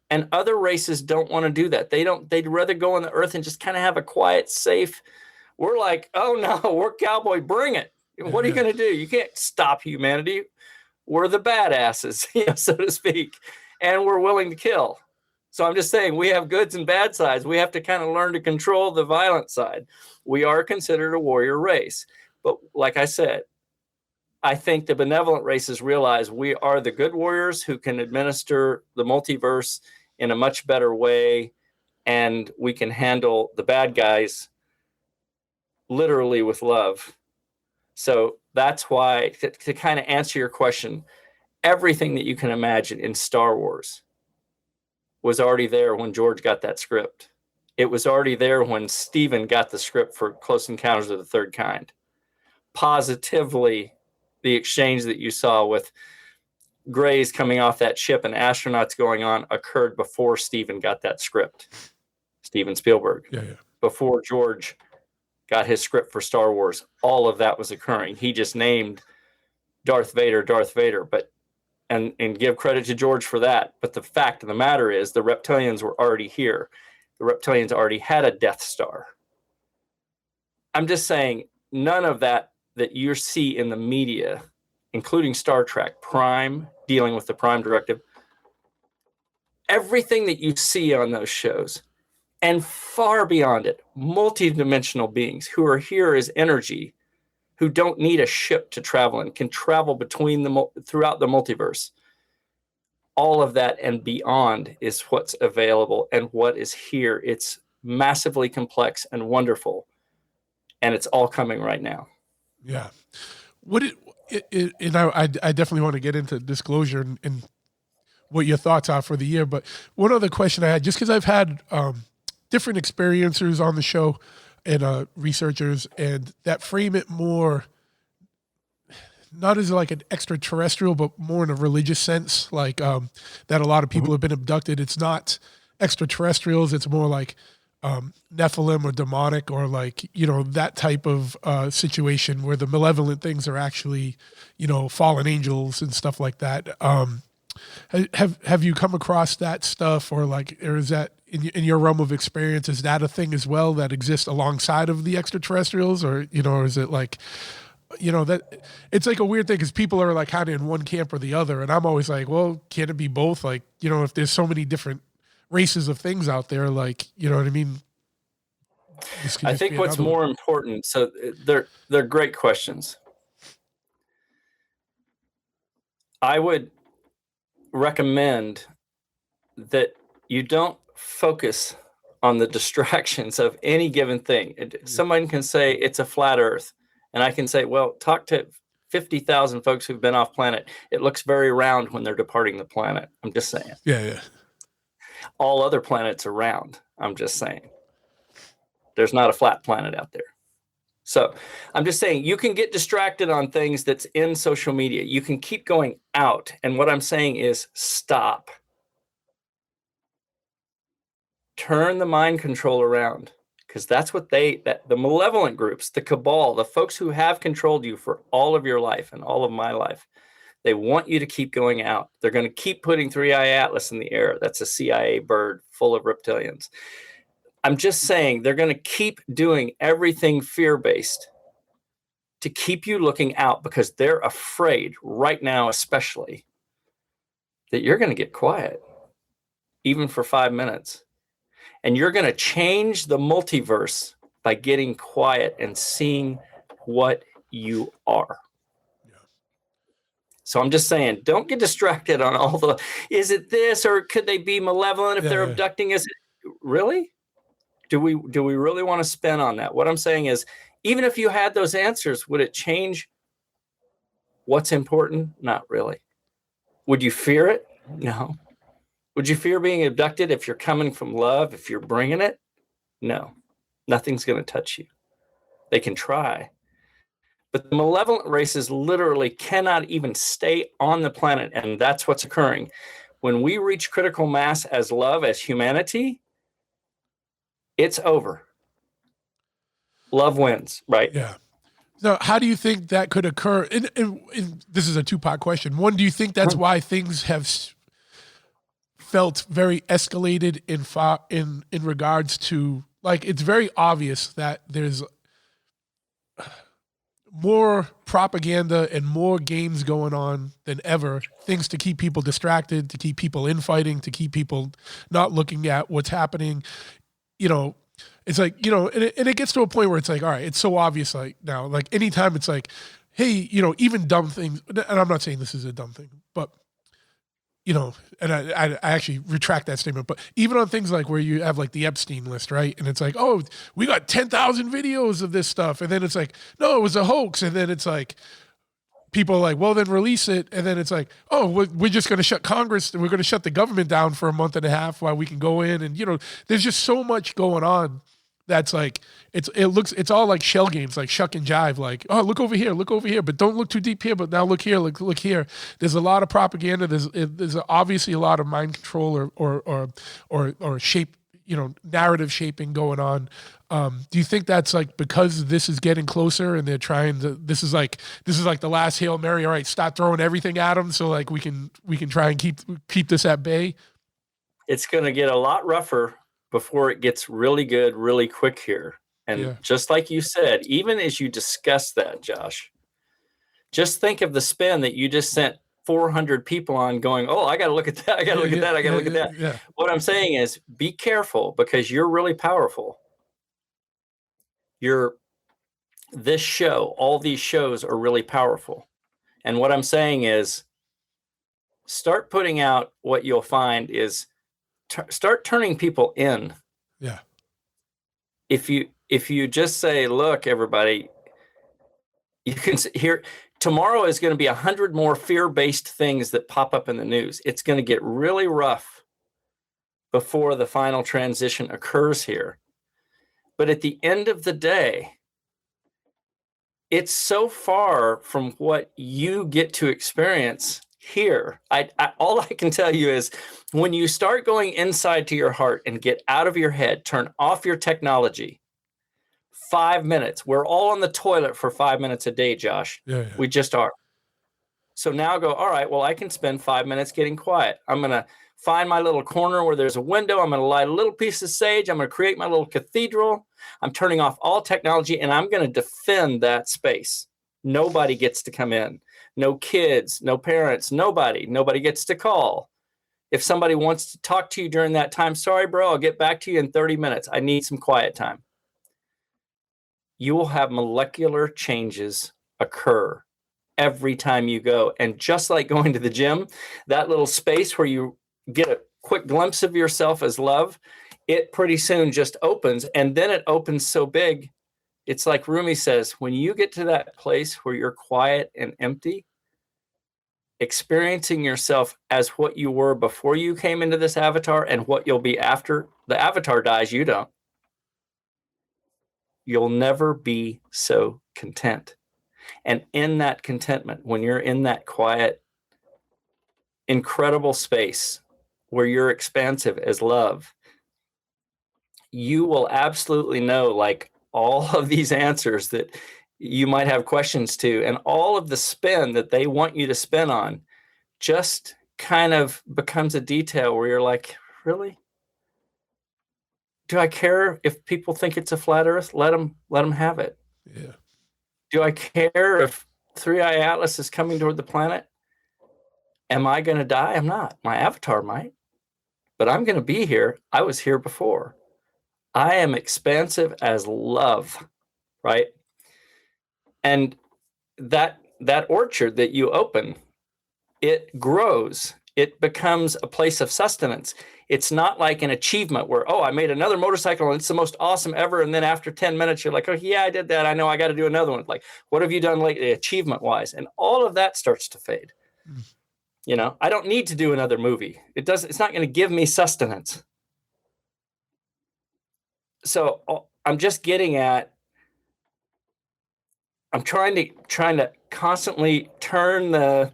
And other races don't want to do that. They'd rather go on the earth and just kind of have a quiet, safe. We're like, oh no, we're cowboy, bring it. What are you going to do? You can't stop humanity. We're the badasses, so to speak, and we're willing to kill. So I'm just saying, we have goods and bad sides. We have to kind of learn to control the violent side. We are considered a warrior race. But like I said, I think the benevolent races realize we are the good warriors who can administer the multiverse in a much better way, and we can handle the bad guys literally with love. So that's why, to kind of answer your question, everything that you can imagine in Star Wars was already there when George got that script. It was already there when Stephen got the script for Close Encounters of the Third Kind. Positively, the exchange that you saw with Grays coming off that ship and astronauts going on occurred before Stephen got that script. Steven Spielberg. Yeah. Before George got his script for Star Wars, all of that was occurring. He just named Darth Vader, but and give credit to George for that. But the fact of the matter is the reptilians were already here. The reptilians already had a Death Star. I'm just saying, none of that you see in the media, including Star Trek, Prime, dealing with the Prime Directive, everything that you see on those shows, and far beyond it, multidimensional beings who are here as energy, who don't need a ship to travel and can travel between throughout the multiverse. All of that and beyond is what's available and what is here. It's massively complex and wonderful, and it's all coming right now. Yeah. I definitely want to get into disclosure and what your thoughts are for the year. But one other question I had, just because I've had different experiencers on the show and researchers, and that frame it more, not as like an extraterrestrial, but more in a religious sense, like that a lot of people have been abducted. It's not extraterrestrials. It's more like Nephilim or demonic, or like, that type of situation where the malevolent things are actually, fallen angels and stuff like that. Have you come across that stuff, or is that in your realm of experience? Is that a thing as well that exists alongside of the extraterrestrials, or is it like, that it's like a weird thing because people are like kind of in one camp or the other, and I'm always like, well, can it be both? Like, if there's so many different races of things out there, like, you know what I mean? I think what's more important, so they're great questions. I would recommend that you don't focus on the distractions of any given thing. Someone can say it's a flat earth, and I can say, well, talk to 50,000 folks who've been off planet. It looks very round when they're departing the planet. I'm just saying. Yeah. All other planets are round. I'm just saying. There's not a flat planet out there. So I'm just saying, you can get distracted on things that's in social media. You can keep going out. And what I'm saying is stop. Turn the mind control around, because that's what the malevolent groups, the cabal, the folks who have controlled you for all of your life and all of my life, they want you to keep going out. They're going to keep putting 3-Eye Atlas in the air. That's a CIA bird full of reptilians. I'm just saying, they're going to keep doing everything fear-based. to keep you looking out, because they're afraid right now, especially, that you're going to get quiet, even for 5 minutes. And you're going to change the multiverse by getting quiet and seeing what you are. So I'm just saying, don't get distracted on all the, is it this, or could they be malevolent if they're abducting us? Really? Do we really want to spin on that? What I'm saying is, even if you had those answers, would it change what's important? Not really. Would you fear it? No. Would you fear being abducted if you're coming from love, if you're bringing it? No. Nothing's going to touch you. They can try. But the malevolent races literally cannot even stay on the planet, and that's what's occurring. When we reach critical mass as love, as humanity, it's over. Love wins, right? Yeah. So how do you think that could occur? This is a two-part question. One, do you think that's why things have felt very escalated in regards to, like, it's very obvious that there's more propaganda and more games going on than ever, things to keep people distracted, to keep people infighting, to keep people not looking at what's happening. You know, it's like, you know, and it gets to a point where it's like, all right, it's so obvious, like, now, like, anytime it's like, hey, you know, even dumb things, and I'm not saying this is a dumb thing, but, you know, and I actually retract that statement, but even on things like where you have like the Epstein list, right? And it's like, oh, we got 10,000 videos of this stuff. And then it's like, no, it was a hoax. And then it's like, people are like, well, then release it. And then it's like, oh, we're just going to shut Congress. We're going to shut the government down for a month and a half while we can go in. And, you know, there's just so much going on that's like, it's all like shell games, like shuck and jive, like, oh, look over here, but don't look too deep here, but now look here, look here. There's a lot of propaganda. There's obviously a lot of mind control or shape, you know, narrative shaping going on. Do you think that's like because this is getting closer and they're trying to, this is like the last Hail Mary, all right, start throwing everything at them so like we can try and keep this at bay? It's going to get a lot rougher before it gets really good, really quick here. And just like you said, even as you discuss that, Josh, just think of the spin that you just sent 400 people on going, oh, I got to look at that. I got to look at that. I got to look at that. Yeah. What I'm saying is be careful, because you're really powerful. This show, all these shows are really powerful. And what I'm saying is start putting out, what you'll find is start turning people in. Yeah. If you just say, look, everybody, you can hear tomorrow is going to be 100 more fear-based things that pop up in the news. It's going to get really rough before the final transition occurs here. But at the end of the day, it's so far from what you get to experience here. All I can tell you is when you start going inside to your heart and get out of your head, turn off your technology, 5 minutes. We're all on the toilet for 5 minutes a day, Josh. Yeah. We just are. So now go, all right, well, I can spend 5 minutes getting quiet. I'm going to find my little corner where there's a window. I'm going to light a little piece of sage. I'm going to create my little cathedral. I'm turning off all technology, and I'm going to defend that space. Nobody gets to come in. No kids, no parents, nobody gets to call. If somebody wants to talk to you during that time, sorry, bro, I'll get back to you in 30 minutes. I need some quiet time. You will have molecular changes occur every time you go. And just like going to the gym, that little space where you get a quick glimpse of yourself as love, it pretty soon just opens. And then it opens so big. It's like Rumi says, when you get to that place where you're quiet and empty, experiencing yourself as what you were before you came into this avatar and what you'll be after the avatar dies, you don't. You'll never be so content. And in that contentment, when you're in that quiet, incredible space where you're expansive as love, you will absolutely know, like, all of these answers that you might have questions to, and all of the spin that they want you to spin on just kind of becomes a detail where you're like, really? Do I care if people think it's a flat earth? Let them have it. Yeah. Do I care if Three-Eye Atlas is coming toward the planet? Am I going to die? I'm not. My avatar might. But I'm going to be here. I was here before. I am expansive as love, right? And that orchard that you open, it grows. It becomes a place of sustenance. It's not like an achievement where, oh, I made another motorcycle and it's the most awesome ever. And then after 10 minutes, you're like, oh, yeah, I did that. I know I got to do another one. Like, what have you done lately achievement-wise? And all of that starts to fade. You know, I don't need to do another movie. It's not going to give me sustenance. So I'm just getting at, I'm trying to constantly turn the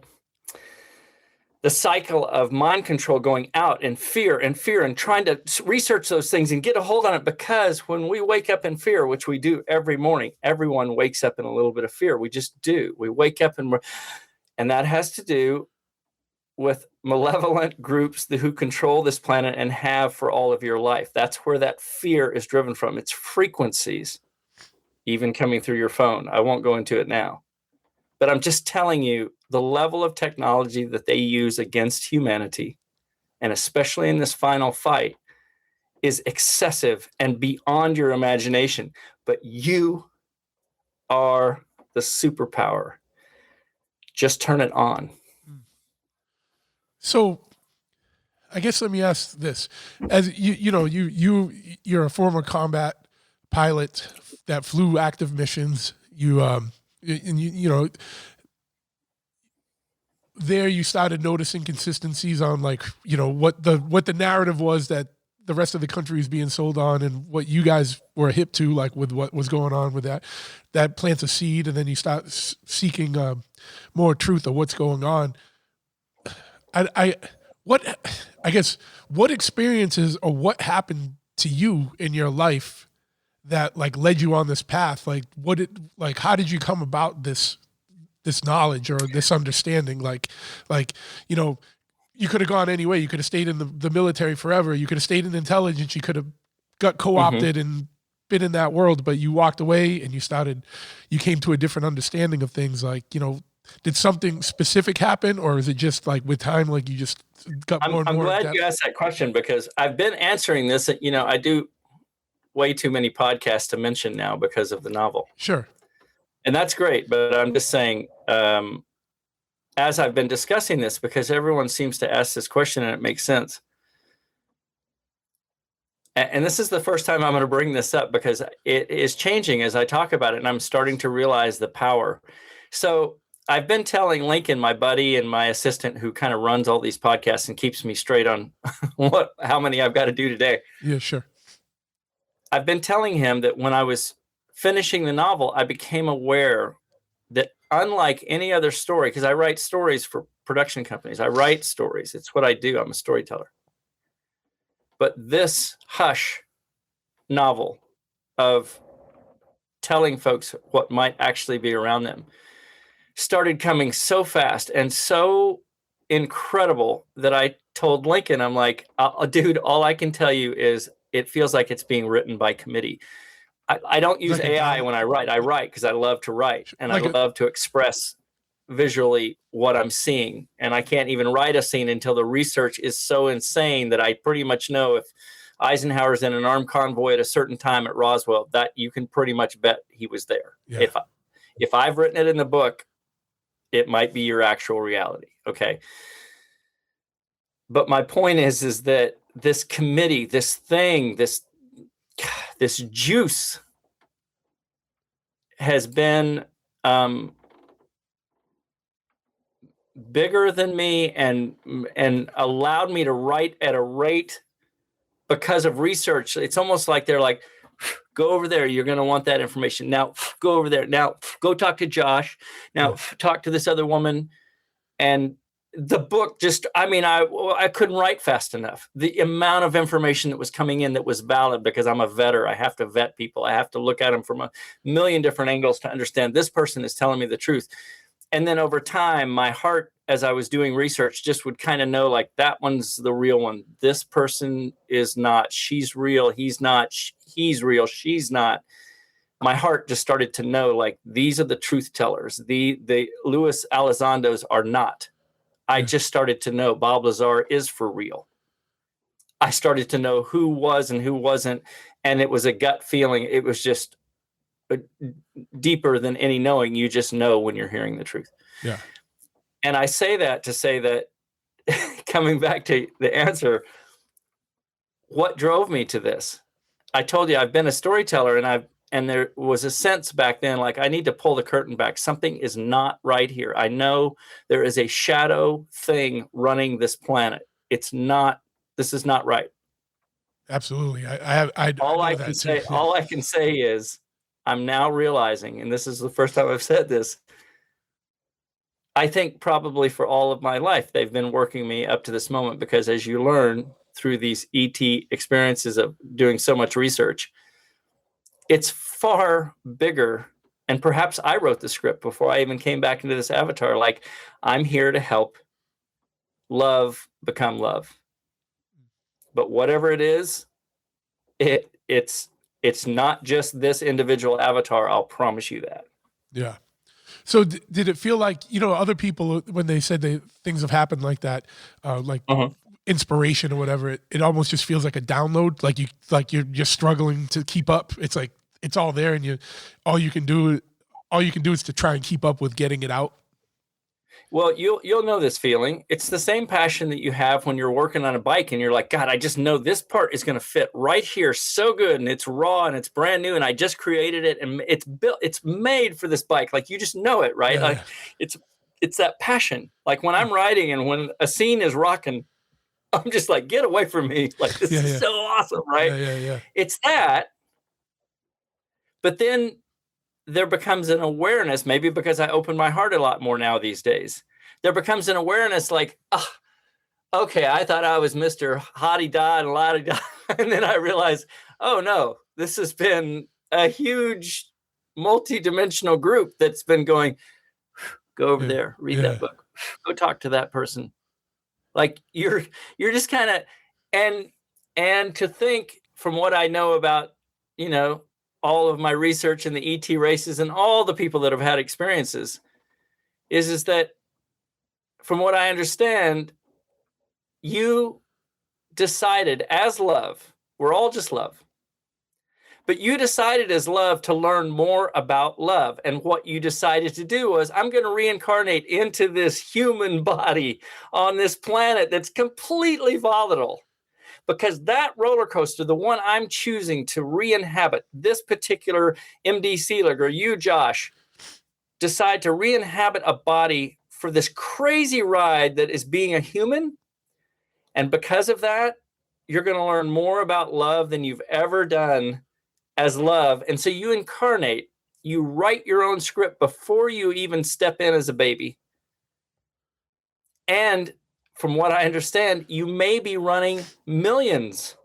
cycle of mind control going out and fear and trying to research those things and get a hold on it, because when we wake up in fear, which we do every morning, everyone wakes up in a little bit of fear. We just do. We wake up and that has to do with malevolent groups who control this planet and have for all of your life. That's where that fear is driven from. It's frequencies, even coming through your phone. I won't go into it now. But I'm just telling you, the level of technology that they use against humanity, and especially in this final fight, is excessive and beyond your imagination. But you are the superpower. Just turn it on. So I guess let me ask this. As you're a former combat pilot that flew active missions. There you started noticing consistencies on what the narrative was that the rest of the country is being sold on, and what you guys were hip to, like with what was going on with that plants a seed, and then you start seeking more truth of what's going on. What experiences or what happened to you in your life that like led you on this path? How did you come about this knowledge or this understanding? You could have gone any way. You could have stayed in the military forever. You could have stayed in intelligence. You could have got co-opted and been in that world, but you walked away and you came to a different understanding of things. Did something specific happen, or is it just like with time, like you just got more and more? I'm glad you asked that question, because I've been answering this. I do way too many podcasts to mention now because of the novel. Sure. And that's great. But I'm just saying, as I've been discussing this, because everyone seems to ask this question and it makes sense. And this is the first time I'm going to bring this up, because it is changing as I talk about it, and I'm starting to realize the power. So I've been telling Lincoln, my buddy and my assistant, who kind of runs all these podcasts and keeps me straight on how many I've got to do today. Yeah, sure. I've been telling him that when I was finishing the novel, I became aware that unlike any other story, because I write stories for production companies, I write stories. It's what I do. I'm a storyteller. But this hush novel of telling folks what might actually be around them started coming so fast and so incredible that I told Lincoln, I'm like, dude, all I can tell you is it feels like it's being written by committee. I don't use AI when I write. I write because I love to write, and I love to express visually what I'm seeing. And I can't even write a scene until the research is so insane that I pretty much know if Eisenhower's in an armed convoy at a certain time at Roswell, that you can pretty much bet he was there. Yeah. If I've written it in the book, it might be your actual reality. Okay. But my point is that this committee, this thing, this juice has been bigger than me and allowed me to write at a rate because of research. It's almost like they're like, go over there. You're going to want that information. Now go over there. Now go talk to Josh. Now talk to this other woman. And the book just, I couldn't write fast enough. The amount of information that was coming in that was valid, because I'm a vetter. I have to vet people. I have to look at them from a million different angles to understand this person is telling me the truth. And then over time, my heart, as I was doing research, just would kind of know, like, that one's the real one. This person is not. She's real. He's not. He's real. She's not. my heart just started to know, like, these are the truth tellers. The Luis Elizondos are not. I just started to know Bob Lazar is for real. I started to know who was and who wasn't, and it was a gut feeling. It was just deeper than any knowing. You just know when you're hearing the truth. Yeah. And I say that to say that, coming back to the answer, what drove me to this? I told you I've been a storyteller, and there was a sense back then, like, I need to pull the curtain back. Something is not right here. I know there is a shadow thing running this planet. This is not right. Absolutely. All I can say is, I'm now realizing, and this is the first time I've said this, I think probably for all of my life, they've been working me up to this moment, because as you learn through these ET experiences of doing so much research, it's far bigger. And perhaps I wrote the script before I even came back into this avatar. Like, I'm here to help love become love. But whatever it is, it's not just this individual avatar. I'll promise you that. Yeah. So did it feel like, other people, when they said things have happened like that, inspiration or whatever, it almost just feels like a download, like you're just struggling to keep up. It's like it's all there, and all you can do is to try and keep up with getting it out. Well, you'll know this feeling. It's the same passion that you have when you're working on a bike and you're like, God, I just know this part is going to fit right here so good, and it's raw and it's brand new, and I just created it, and it's made for this bike. Like, you just know it, right? Yeah. Like, it's that passion. Like, when I'm riding and when a scene is rocking, I'm just like, get away from me. Like, this is so awesome, right? Yeah. It's that. But then there becomes an awareness, maybe because I open my heart a lot more now these days. There becomes an awareness like, okay, I thought I was Mr. Hottie-da and la-di-da. And then I realized, oh no, this has been a huge multi-dimensional group that's been going, go over there, read that book, go talk to that person. Like, you're just kind of, and to think, from what I know about, all of my research in the ET races and all the people that have had experiences, is that, from what I understand, you decided as love, we're all just love, but you decided as love to learn more about love. And what you decided to do was, I'm going to reincarnate into this human body on this planet that's completely volatile. Because that roller coaster, the one I'm choosing to re-inhabit, this particular MD Selig, or you, Josh, decide to re-inhabit a body for this crazy ride that is being a human. And because of that, you're going to learn more about love than you've ever done as love. And so you incarnate, you write your own script before you even step in as a baby. And from what I understand, you may be running millions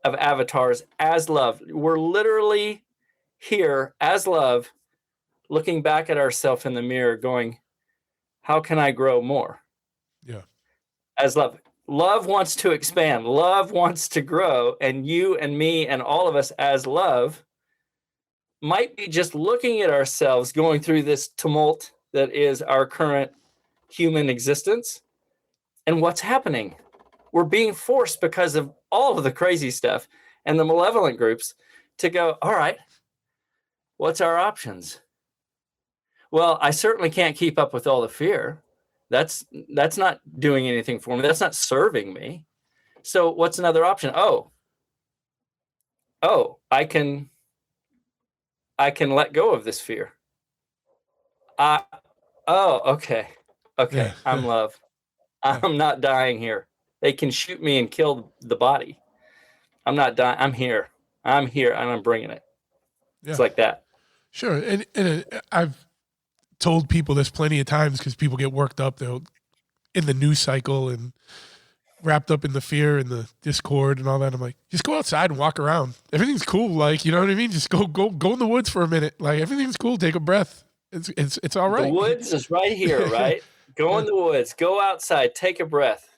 of avatars as love. We're literally here as love, looking back at ourselves in the mirror going, how can I grow more? Yeah. As love. Love wants to expand. Love wants to grow. And you and me and all of us as love might be just looking at ourselves going through this tumult that is our current human existence. And what's happening? We're being forced, because of all of the crazy stuff and the malevolent groups, to go, all right, what's our options? Well, I certainly can't keep up with all the fear. That's not doing anything for me. That's not serving me. So what's another option? Oh, I can let go of this fear. Okay. Yeah. I'm love. I'm not dying here. They can shoot me and kill the body. I'm not dying. I'm here, and I'm bringing it. Yeah. It's like that. Sure. And I've told people this plenty of times, because people get worked up. They'll, in the news cycle and wrapped up in the fear and the discord and all that. I'm like, just go outside and walk around. Everything's cool. Like, you know what I mean? Just go in the woods for a minute. Like, everything's cool. Take a breath. It's all right. The woods is right here, right? Go in the woods, go outside, take a breath.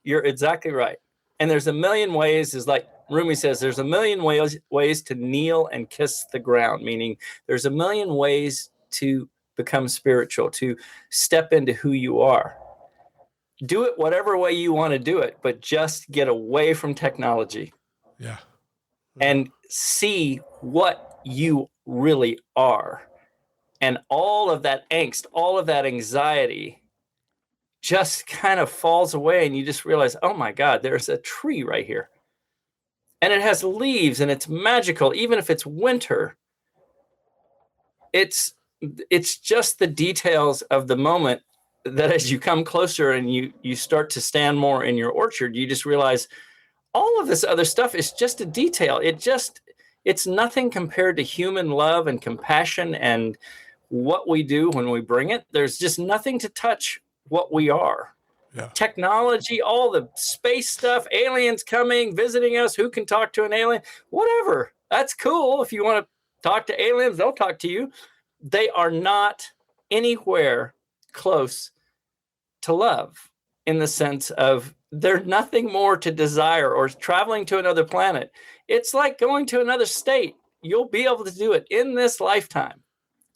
You're exactly right. And there's a million ways, is like, Rumi says there's a million ways to kneel and kiss the ground, meaning there's a million ways to become spiritual, to step into who you are. Do it whatever way you want to do it, but just get away from technology. Yeah. And see what you really are. And all of that angst, all of that anxiety just kind of falls away, and you just realize, oh my God, there's a tree right here. And it has leaves and it's magical, even if it's winter. It's just the details of the moment that as you come closer and you start to stand more in your orchard, you just realize all of this other stuff is just a detail. It's nothing compared to human love and compassion and what we do when we bring it. There's just nothing to touch what we are. Yeah. Technology, all the space stuff, aliens coming, visiting us, who can talk to an alien, whatever. That's cool. If you want to talk to aliens, they'll talk to you. They are not anywhere close to love in the sense of there's nothing more to desire or traveling to another planet. It's like going to another state. You'll be able to do it in this lifetime.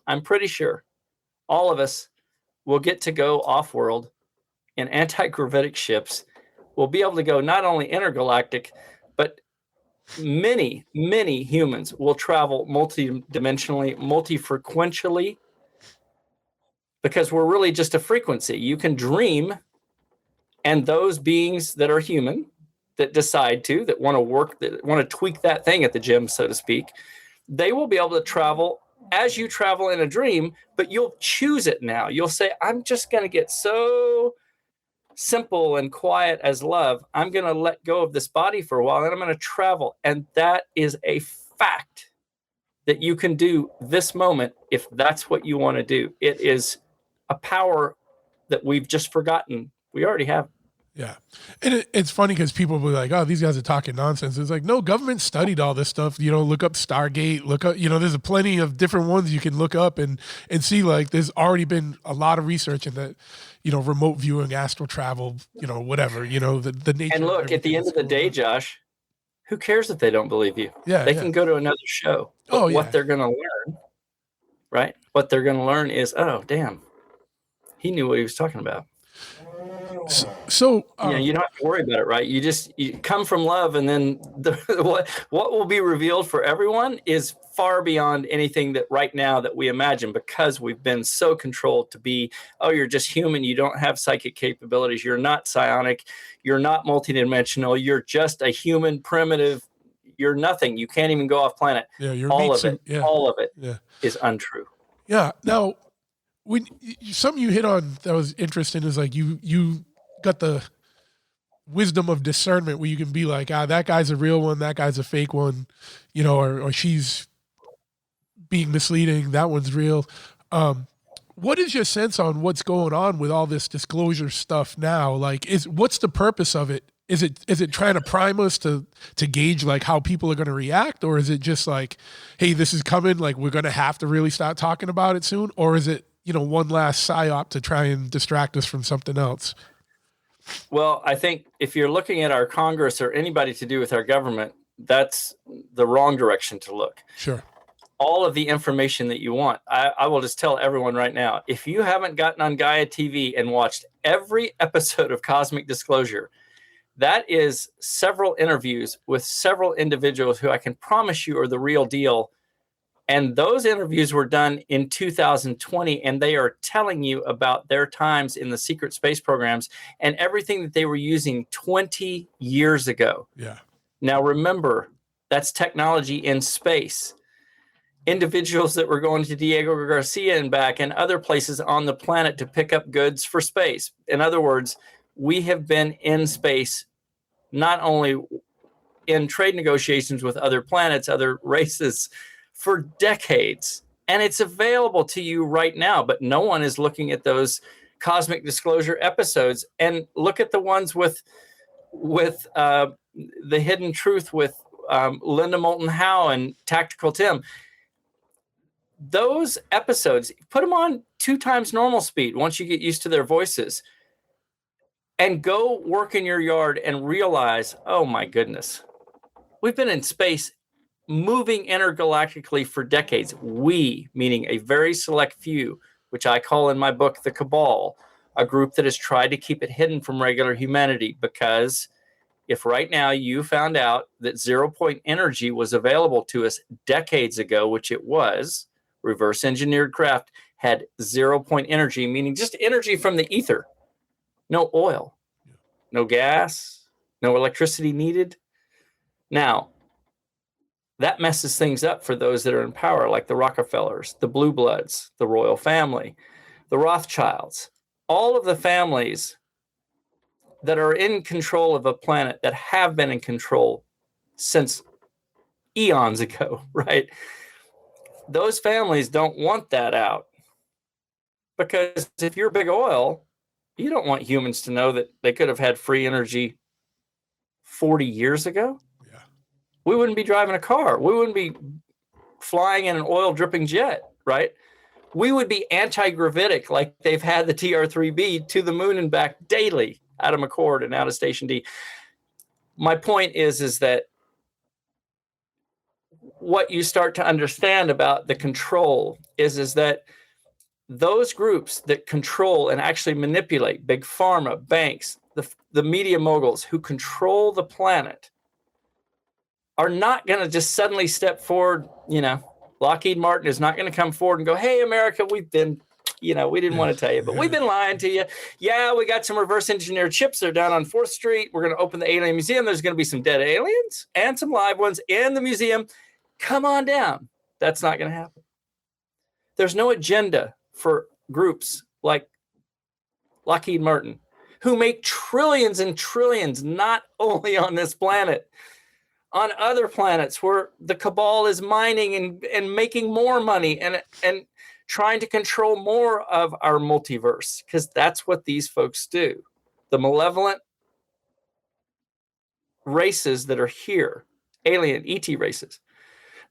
I'm pretty sure all of us will get to go off-world in anti-gravitic ships. We'll be able to go not only intergalactic, but many, many humans will travel multi-dimensionally, multi-frequentially, because we're really just a frequency. You can dream, and those beings that are human, that decide to, that want to work, that want to tweak that thing at the gym, so to speak, they will be able to travel as you travel in a dream, but you'll choose it now. You'll say, I'm just going to get so simple and quiet as love. I'm going to let go of this body for a while, and I'm going to travel. And that is a fact that you can do this moment if that's what you want to do. It is a power that we've just forgotten. We already have. Yeah. And it's funny because people will be like, oh, these guys are talking nonsense. It's like, no, government studied all this stuff. You know, look up Stargate, look up, you know, there's plenty of different ones you can look up and see, like, there's already been a lot of research in that, you know, remote viewing, astral travel, you know, whatever, you know, the nature. And look, at the end of the day, Josh, who cares if they don't believe you? Yeah. They can go to another show. But what they're going to learn, right? What they're going to learn is, oh, damn, he knew what he was talking about. So you don't have to worry about it, right? You come from love, and then what will be revealed for everyone is far beyond anything that right now that we imagine, because we've been so controlled to be, oh, you're just human, you don't have psychic capabilities, you're not psionic, you're not multidimensional, you're just a human primitive, you're nothing, you can't even go off planet. Yeah, all of it is untrue. Yeah. Now, when something you hit on that was interesting is like you got the wisdom of discernment where you can be like, that guy's a real one, that guy's a fake one, you know, or she's being misleading, that one's real. What is your sense on what's going on with all this disclosure stuff now? Like, what's the purpose of it? Is it trying to prime us to gauge like how people are going to react, or is it just like, hey, this is coming, like we're going to have to really start talking about it soon, or is it, you know, one last psyop to try and distract us from something else? Well, I think if you're looking at our Congress or anybody to do with our government, that's the wrong direction to look. Sure. All of the information that you want. I will just tell everyone right now, if you haven't gotten on Gaia TV and watched every episode of Cosmic Disclosure, that is several interviews with several individuals who I can promise you are the real deal. And those interviews were done in 2020, and they are telling you about their times in the secret space programs and everything that they were using 20 years ago. Yeah. Now, remember, that's technology in space. Individuals that were going to Diego Garcia and back and other places on the planet to pick up goods for space. In other words, we have been in space, not only in trade negotiations with other planets, other races, for decades, and it's available to you right now, but no one is looking at those Cosmic Disclosure episodes. And look at the ones with The Hidden Truth with Linda Moulton Howe and Tactical Tim. Those episodes, put them on 2 times normal speed once you get used to their voices, and go work in your yard and realize, oh my goodness, We've been in space moving intergalactically for decades. We, meaning a very select few, which I call in my book the cabal, a group that has tried to keep it hidden from regular humanity, because if right now you found out that 0-point energy was available to us decades ago, which it was, reverse engineered craft had 0-point energy, meaning just energy from the ether, no oil, no gas, no electricity needed. Now, that messes things up for those that are in power, like the Rockefellers, the Blue Bloods, the royal family, the Rothschilds, all of the families that are in control of a planet, that have been in control since eons ago, right? Those families don't want that out, because if you're big oil, you don't want humans to know that they could have had free energy 40 years ago. Yeah. We wouldn't be driving a car. We wouldn't be flying in an oil dripping jet, right? We would be anti-gravitic, like they've had the TR-3B to the moon and back daily out of McCord and out of Station D. My point is that what you start to understand about the control is that those groups that control and actually manipulate big pharma, banks, the media moguls who control the planet are not going to just suddenly step forward. Lockheed Martin is not going to come forward and go, "Hey, America, we've been, we didn't want to tell you, but we've been lying to you. Yeah, we got some reverse engineered chips. They're down on 4th Street. We're going to open the Alien Museum. There's going to be some dead aliens and some live ones in the museum. Come on down." That's not going to happen. There's no agenda for groups like Lockheed Martin, who make trillions and trillions, not only on this planet, on other planets where the cabal is mining and making more money and trying to control more of our multiverse, because that's what these folks do. The malevolent races that are here, alien ET races,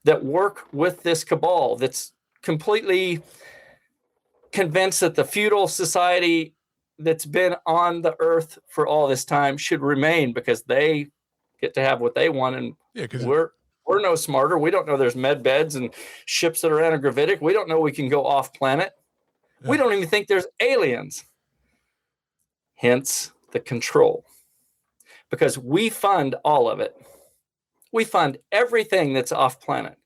that work with this cabal that's completely convinced that the feudal society that's been on the earth for all this time should remain, because they get to have what they want, and we're no smarter. We don't know there's med beds and ships that are antigravitic. We don't know we can go off planet. Yeah. We don't even think there's aliens. Hence the control, because we fund all of it. We fund everything that's off planet,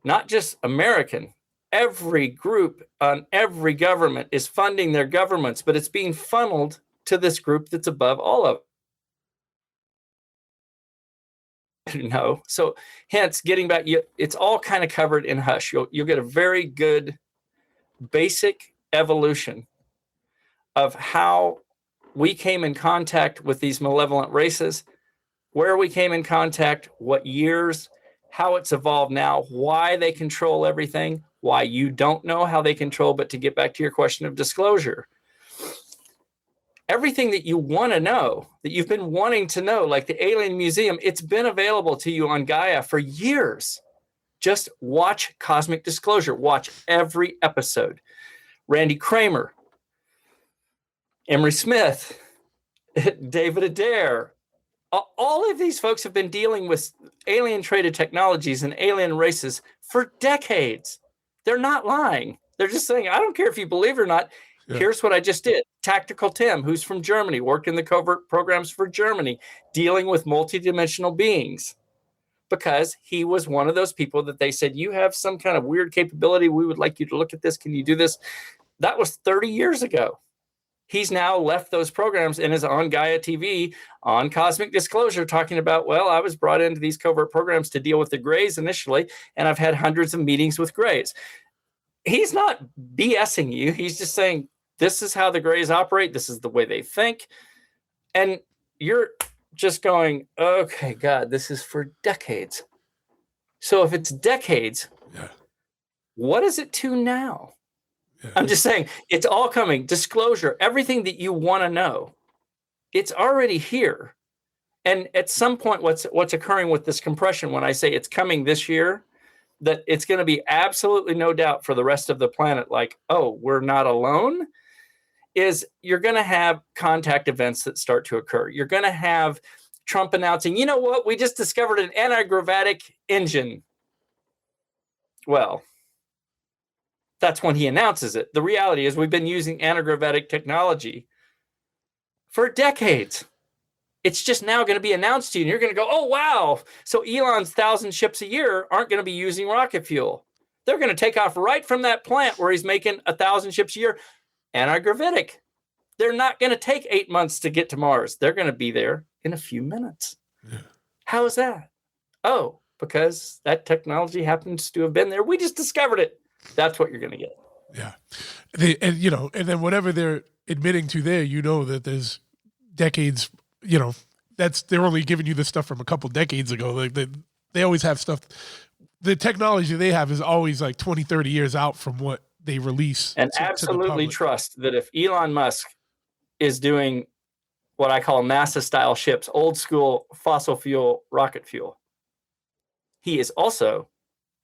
not just American. Every group on every government is funding their governments, but it's being funneled to this group that's above all of it. So hence, getting back, it's all kind of covered in hush. You'll get a very good basic evolution of how we came in contact with these malevolent races, where we came in contact, what years, how it's evolved now, why they control everything, why you don't know how they control. But to get back to your question of disclosure, everything that you want to know, that you've been wanting to know, like the Alien Museum, it's been available to you on Gaia for years. Just watch Cosmic Disclosure. Watch every episode. Randy Kramer, Emery Smith, David Adair, all of these folks have been dealing with alien traded technologies and alien races for decades. They're not lying. They're just saying, I don't care if you believe it or not. Yeah. Here's what I just did. Tactical Tim, who's from Germany, worked in the covert programs for Germany, dealing with multidimensional beings, because he was one of those people that they said, you have some kind of weird capability. We would like you to look at this. Can you do this? That was 30 years ago. He's now left those programs and is on Gaia TV on Cosmic Disclosure talking about, well, I was brought into these covert programs to deal with the Greys initially, and I've had hundreds of meetings with Greys. He's not BSing you. He's just saying, this is how the Greys operate. This is the way they think. And you're just going, okay, God, this is for decades. So if it's decades, what is it to now? I'm just saying, it's all coming. Disclosure, everything that you want to know, it's already here. And at some point, what's occurring with this compression, when I say it's coming this year, that it's going to be absolutely no doubt for the rest of the planet, like, oh, we're not alone, is you're going to have contact events that start to occur. You're going to have Trump announcing, you know what, we just discovered an anti-gravitic engine. Well, that's when he announces it. The reality is we've been using anti-gravitic technology for decades. It's just now going to be announced to you, and you're going to go, oh, wow. So Elon's 1,000 ships a year aren't going to be using rocket fuel. They're going to take off right from that plant where he's making 1,000 ships a year, anti-gravitic. They're not going to take 8 months to get to Mars. They're going to be there in a few minutes. Yeah. How is that? Oh, because that technology happens to have been there. We just discovered it. That's what you're going to get. Yeah. And then whatever they're admitting to there, that there's decades, they're only giving you this stuff from a couple decades ago. Like they always have stuff. The technology they have is always like 20, 30 years out from what they release. And absolutely trust that if Elon Musk is doing what I call NASA-style ships, old school fossil fuel, rocket fuel, he is also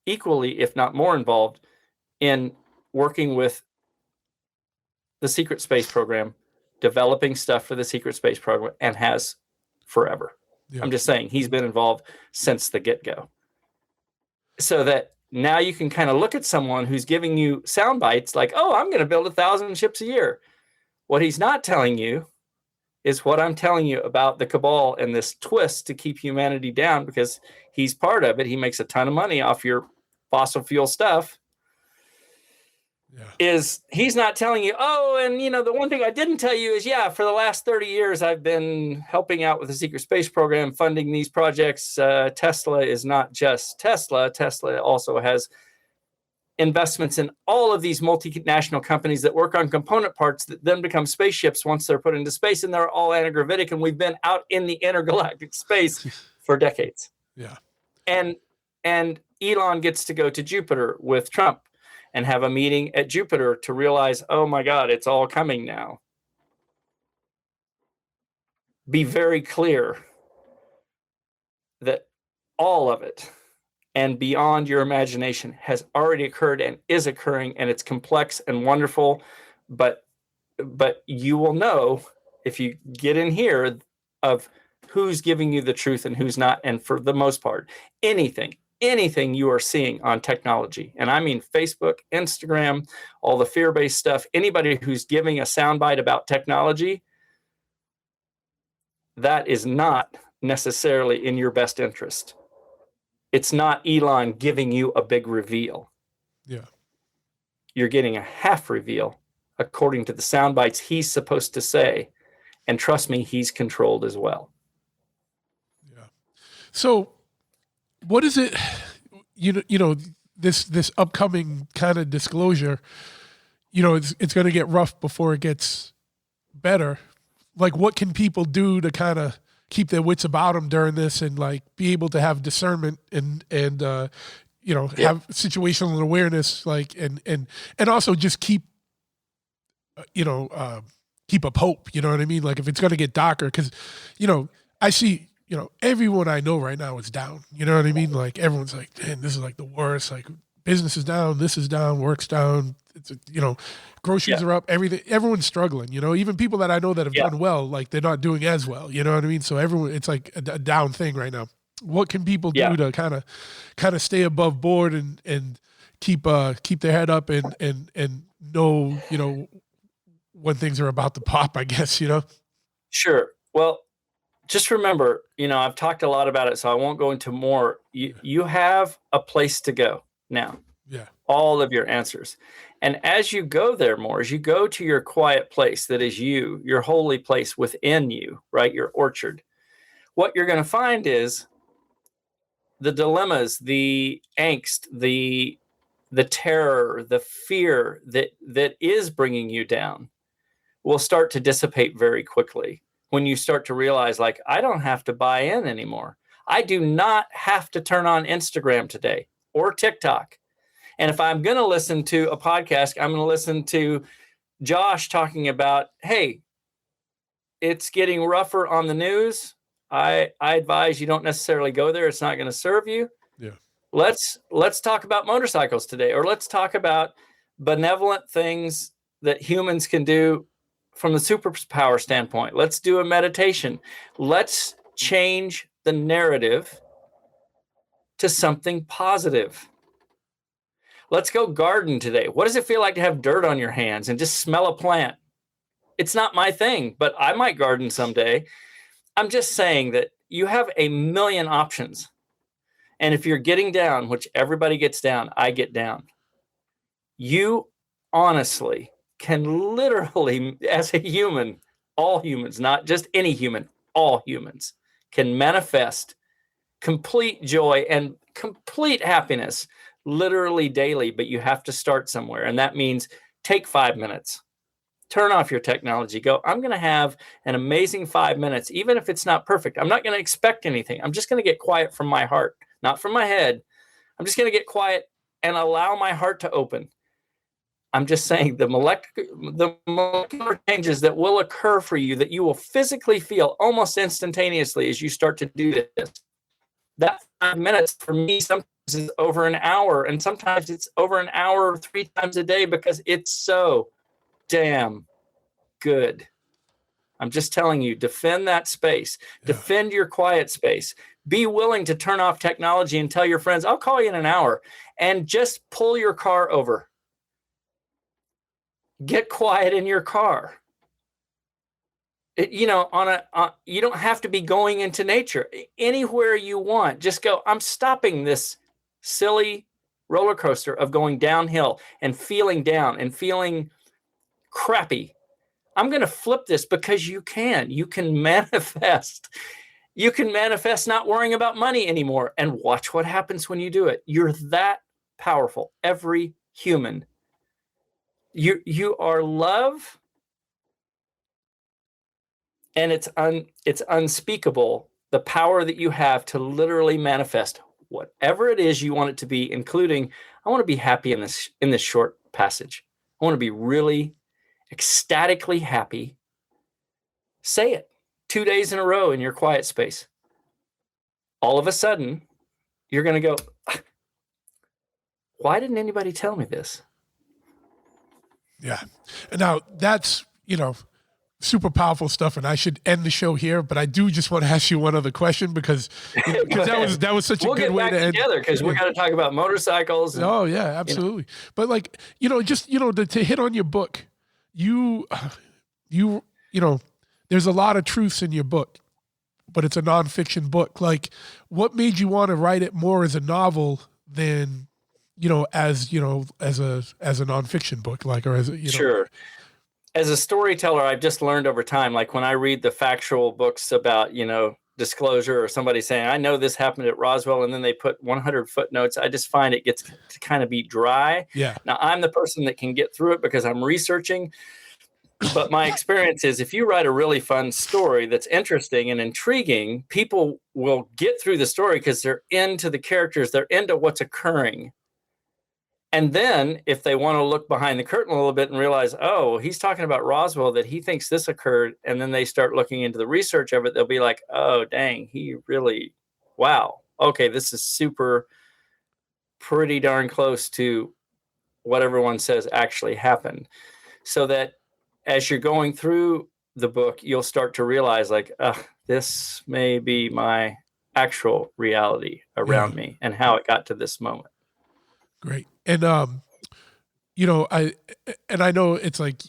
equally, if not more, involved in working with the secret space program, developing stuff for the secret space program, and has forever. Yeah. I'm just saying he's been involved since the get-go. So that now you can kind of look at someone who's giving you sound bites like, oh, I'm going to build 1,000 ships a year. What he's not telling you is what I'm telling you about the cabal and this twist to keep humanity down, because he's part of it. He makes a ton of money off your fossil fuel stuff. Yeah. Is he's not telling you, oh, and the one thing I didn't tell you is, for the last 30 years, I've been helping out with the secret space program, funding these projects. Tesla is not just Tesla. Tesla also has investments in all of these multinational companies that work on component parts that then become spaceships once they're put into space, and they're all anti-gravitic, and we've been out in the intergalactic space for decades. Yeah. And Elon gets to go to Jupiter with Trump and have a meeting at Jupiter to realize, oh my God, it's all coming now. Be very clear that all of it and beyond your imagination has already occurred and is occurring, and it's complex and wonderful, but you will know if you get in here of who's giving you the truth and who's not. And for the most part, anything you are seeing on technology, and I mean Facebook, Instagram, all the fear-based stuff, anybody who's giving a soundbite about technology, that is not necessarily in your best interest. It's not Elon giving you a big reveal. Yeah. You're getting a half reveal according to the sound bites he's supposed to say. And trust me, he's controlled as well. Yeah. So what is it, this upcoming kind of disclosure, it's going to get rough before it gets better. Like, what can people do to kind of keep their wits about them during this, and like be able to have discernment and have situational awareness, like, and also just keep up hope, you know what I mean? Like, if it's going to get darker, because, I see, everyone I know right now is down, you know what I mean? Like, everyone's like, damn, this is like the worst, like, business is down, this is down, work's down, it's, groceries are up, everything, everyone's struggling, even people that I know that have done well, like, they're not doing as well, you know what I mean? So everyone, it's like a down thing right now. What can people do to kind of stay above board and keep their head up and know, when things are about to pop, I guess, Sure. Well, just remember, I've talked a lot about it, so I won't go into more. You have a place to go now. Yeah. All of your answers. And as you go there more, as you go to your quiet place that is you, your holy place within you, right? Your orchard, what you're going to find is the dilemmas, the angst, the terror, the fear that is bringing you down will start to dissipate very quickly when you start to realize, like, I don't have to buy in anymore. I do not have to turn on Instagram today or TikTok. And if I'm going to listen to a podcast, I'm going to listen to Josh talking about, hey, it's getting rougher on the news. I advise you don't necessarily go there. It's not going to serve you. Yeah. Let's talk about motorcycles today, or let's talk about benevolent things that humans can do from the superpower standpoint. Let's do a meditation. Let's change the narrative to something positive. Let's go garden today. What does it feel like to have dirt on your hands and just smell a plant? It's not my thing, but I might garden someday. I'm just saying that you have a million options. And if you're getting down, which everybody gets down, I get down. You honestly can literally, as a human, all humans, not just any human, all humans can manifest complete joy and complete happiness literally daily, but you have to start somewhere. And that means take 5 minutes, turn off your technology, go, I'm going to have an amazing 5 minutes, even if it's not perfect. I'm not going to expect anything. I'm just going to get quiet from my heart, not from my head. I'm just going to get quiet and allow my heart to open. I'm just saying the molecular changes that will occur for you, that you will physically feel almost instantaneously as you start to do this. That 5 minutes for me sometimes is over an hour, and sometimes it's over an hour 3 times a day because it's so damn good. I'm just telling you, defend that space. Yeah. Defend your quiet space. Be willing to turn off technology and tell your friends, I'll call you in an hour, and just pull your car over. Get quiet in your car. You don't have to be going into nature. Anywhere you want, just go, I'm stopping this silly roller coaster of going downhill and feeling down and feeling crappy. I'm going to flip this because you can manifest. You can manifest not worrying about money anymore, and watch what happens when you do it. You're that powerful. Every human. You are love. And it's unspeakable, the power that you have to literally manifest whatever it is you want it to be, including, I want to be happy in this short passage. I want to be really ecstatically happy. Say it 2 days in a row in your quiet space. All of a sudden, you're going to go, why didn't anybody tell me this? Yeah. And now that's, super powerful stuff, and I should end the show here, but I do just want to ask you one other question because that was such a good way to end together, because we got to talk about motorcycles. Oh yeah, absolutely. But to hit on your book, you there's a lot of truths in your book, but it's a nonfiction book. Like, what made you want to write it more as a novel than as a nonfiction book, like, or as Sure. As a storyteller, I've just learned over time, like when I read the factual books about, disclosure, or somebody saying, I know this happened at Roswell, and then they put 100 footnotes, I just find it gets to kind of be dry. Yeah. Now, I'm the person that can get through it because I'm researching. But my experience is, if you write a really fun story that's interesting and intriguing, people will get through the story because they're into the characters, they're into what's occurring. And then if they want to look behind the curtain a little bit and realize, oh, he's talking about Roswell, that he thinks this occurred, and then they start looking into the research of it, they'll be like, oh, dang, wow. Okay, this is pretty darn close to what everyone says actually happened. So that as you're going through the book, you'll start to realize, like, this may be my actual reality around me and how it got to this moment. Great. And, I know it's like,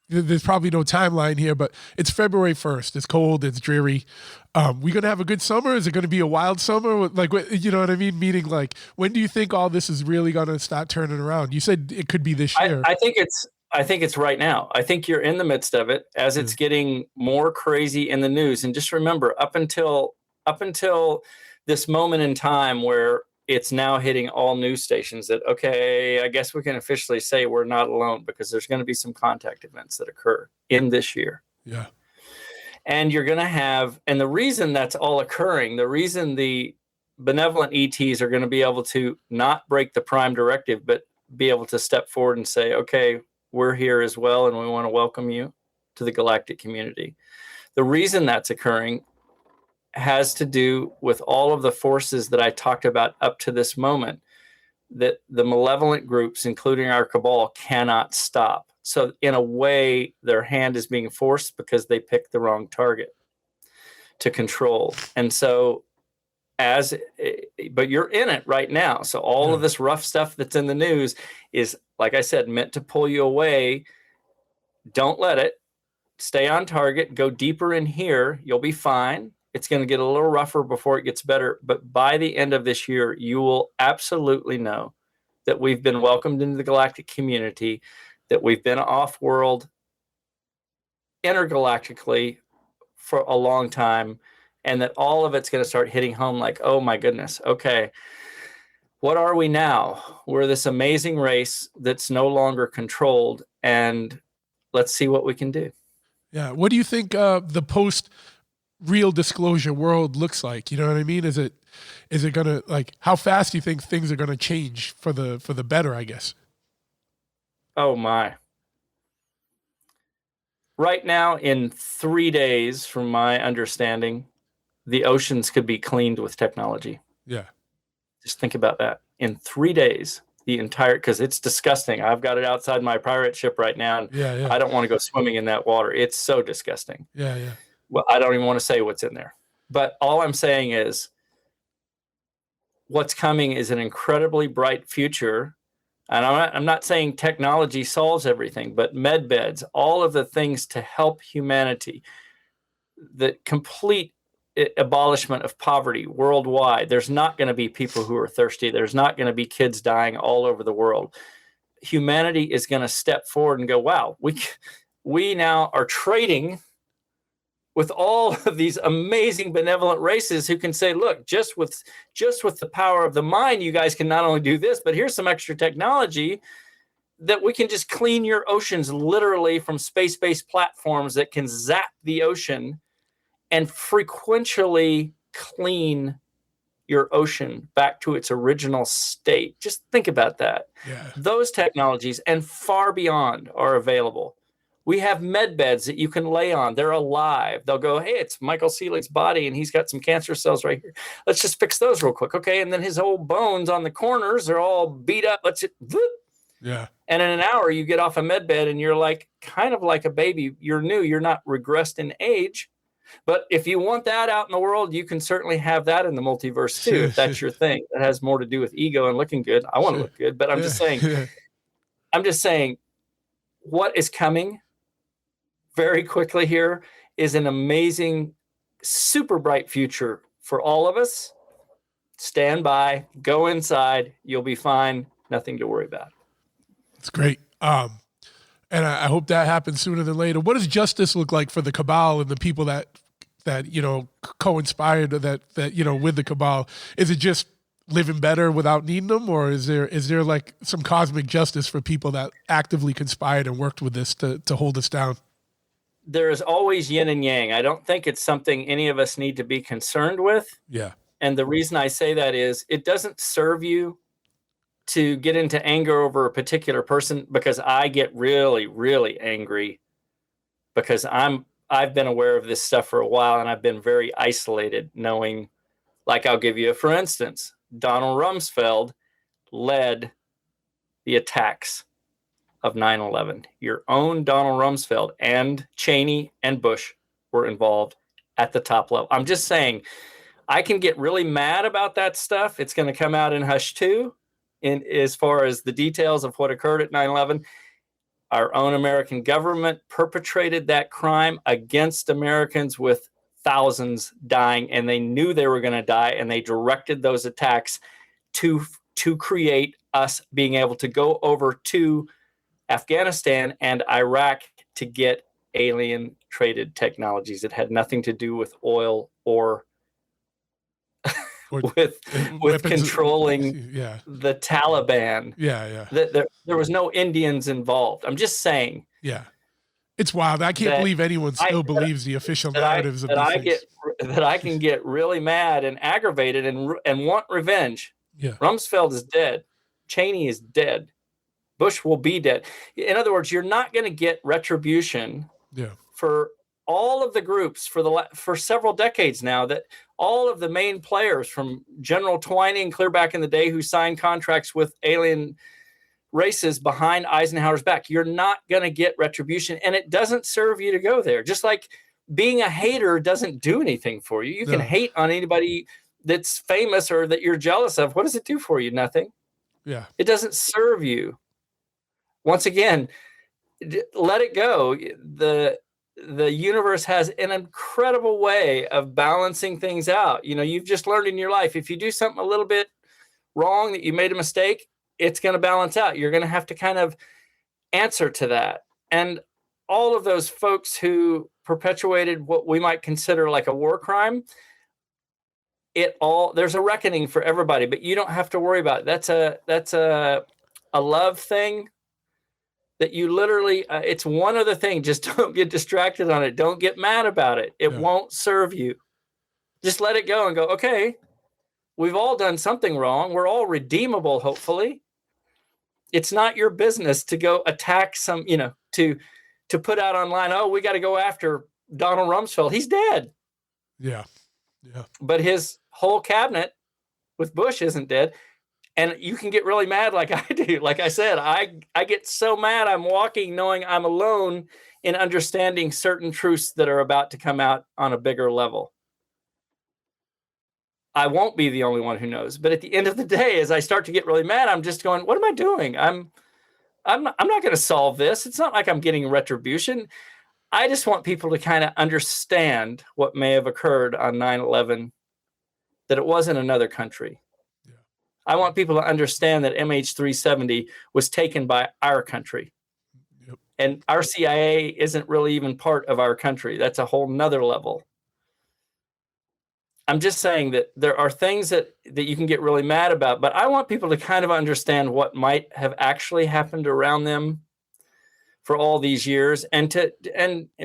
there's probably no timeline here, but it's February 1st. It's cold. It's dreary. We going to have a good summer? Is it going to be a wild summer? Like, you know what I mean? Meaning, like, when do you think all this is really going to start turning around? You said it could be this year. I think it's right now. I think you're in the midst of it as it's getting more crazy in the news. And just remember, up until this moment in time where it's now hitting all news stations, that, okay, I guess we can officially say we're not alone, because there's going to be some contact events that occur in this year. Yeah. And you're going to have, and the reason that's all occurring, the reason the benevolent ETs are going to be able to not break the prime directive, but be able to step forward and say, okay, we're here as well, and we want to welcome you to the galactic community. The reason that's occurring has to do with all of the forces that I talked about up to this moment, that the malevolent groups, including our cabal, cannot stop. So in a way, their hand is being forced because they picked the wrong target. to control. And so but you're in it right now. So all of this rough stuff that's in the news is, like I said, meant to pull you away. Don't let it. Stay on target. Go deeper in here. You'll be fine. It's going to get a little rougher before it gets better. But by the end of this year, you will absolutely know that we've been welcomed into the galactic community, that we've been off-world intergalactically for a long time, and that all of it's going to start hitting home like, oh my goodness, okay, what are we now? We're this amazing race that's no longer controlled, and let's see what we can do. Yeah. What do you think the post-real disclosure world looks like? You know what I mean? Is it going to, like, how fast do you think things are going to change for the better, I guess? Oh my. Right now, in 3 days, from my understanding, the oceans could be cleaned with technology. Yeah. Just think about that. In 3 days, because it's disgusting. I've got it outside my pirate ship right now, and I don't want to go swimming in that water. It's so disgusting. Yeah, yeah. Well, I don't even want to say what's in there. But all I'm saying is what's coming is an incredibly bright future. And I'm not saying technology solves everything, but med beds, all of the things to help humanity, the complete abolishment of poverty worldwide. There's not going to be people who are thirsty. There's not going to be kids dying all over the world. Humanity is going to step forward and go, wow, we now are trading with all of these amazing benevolent races who can say, look, just with the power of the mind, you guys can not only do this, but here's some extra technology that we can just clean your oceans literally from space-based platforms that can zap the ocean and frequentially clean your ocean back to its original state. Just think about that. Yeah. Those technologies and far beyond are available. We have med beds that you can lay on. They're alive. They'll go, hey, it's Michael Selig's body, and he's got some cancer cells right here. Let's just fix those real quick, okay? And then his old bones on the corners are all beat up. Yeah. And in an hour, you get off a med bed, and you're like, kind of like a baby. You're new. You're not regressed in age. But if you want that out in the world, you can certainly have that in the multiverse too, if that's your thing. That has more to do with ego and looking good. I want to look good, but I'm just saying, what is coming very quickly here is an amazing, super bright future for all of us. Stand by, go inside, you'll be fine. Nothing to worry about. It's great. And I hope that happens sooner than later. What does justice look like for the cabal and the people that co-inspired that with the cabal? Is it just living better without needing them, or is there like some cosmic justice for people that actively conspired and worked with this to hold us down? There is always yin and yang. I don't think it's something any of us need to be concerned with. Yeah. And the reason I say that is it doesn't serve you to get into anger over a particular person, because I get really, really angry because I've been aware of this stuff for a while, and I've been very isolated, knowing, like, I'll give you for instance, Donald Rumsfeld led the attacks of 9/11. Your own Donald Rumsfeld and Cheney and Bush were involved at the top level. I'm just saying, I can get really mad about that stuff. It's going to come out in Hush 2 as far as the details of what occurred at 9/11. Our own American government perpetrated that crime against Americans with thousands dying, and they knew they were going to die, and they directed those attacks to create us being able to go over to Afghanistan and Iraq to get alien traded technologies that had nothing to do with oil or with controlling the Taliban. Yeah. There was no Indians involved. I'm just saying. Yeah. It's wild. I can't believe anyone still believes the official narratives of these things. That I can get really mad and aggravated and want revenge. Yeah. Rumsfeld is dead. Cheney is dead. Bush will be dead. In other words, you're not going to get retribution for all of the groups for several decades now, that all of the main players, from General Twining clear back in the day, who signed contracts with alien races behind Eisenhower's back. You're not going to get retribution, and it doesn't serve you to go there. Just like being a hater doesn't do anything for you. You can hate on anybody that's famous or that you're jealous of. What does it do for you? Nothing. Yeah. It doesn't serve you. Once again, let it go. The universe has an incredible way of balancing things out. You've just learned in your life, if you do something a little bit wrong, that you made a mistake, it's going to balance out. You're going to have to kind of answer to that. And all of those folks who perpetuated what we might consider like a war crime, there's a reckoning for everybody, but you don't have to worry about it. That's a love thing that you literally, it's one other thing. Just don't get distracted on it. Don't get mad about it. It won't serve you. Just let it go and go, okay, we've all done something wrong. We're all redeemable, hopefully. It's not your business to go attack to put out online, oh, we got to go after Donald Rumsfeld. He's dead. Yeah. Yeah. But his whole cabinet with Bush isn't dead. And you can get really mad like I do. Like I said, I get so mad I'm walking knowing I'm alone in understanding certain truths that are about to come out on a bigger level. I won't be the only one who knows. But at the end of the day, as I start to get really mad, I'm just going, what am I doing? I'm not going to solve this. It's not like I'm getting retribution. I just want people to kind of understand what may have occurred on 9/11, that it wasn't another country. Yeah. I want people to understand that MH370 was taken by our country. Yep. And our CIA isn't really even part of our country. That's a whole nother level. I'm just saying that there are things that you can get really mad about, but I want people to kind of understand what might have actually happened around them for all these years, and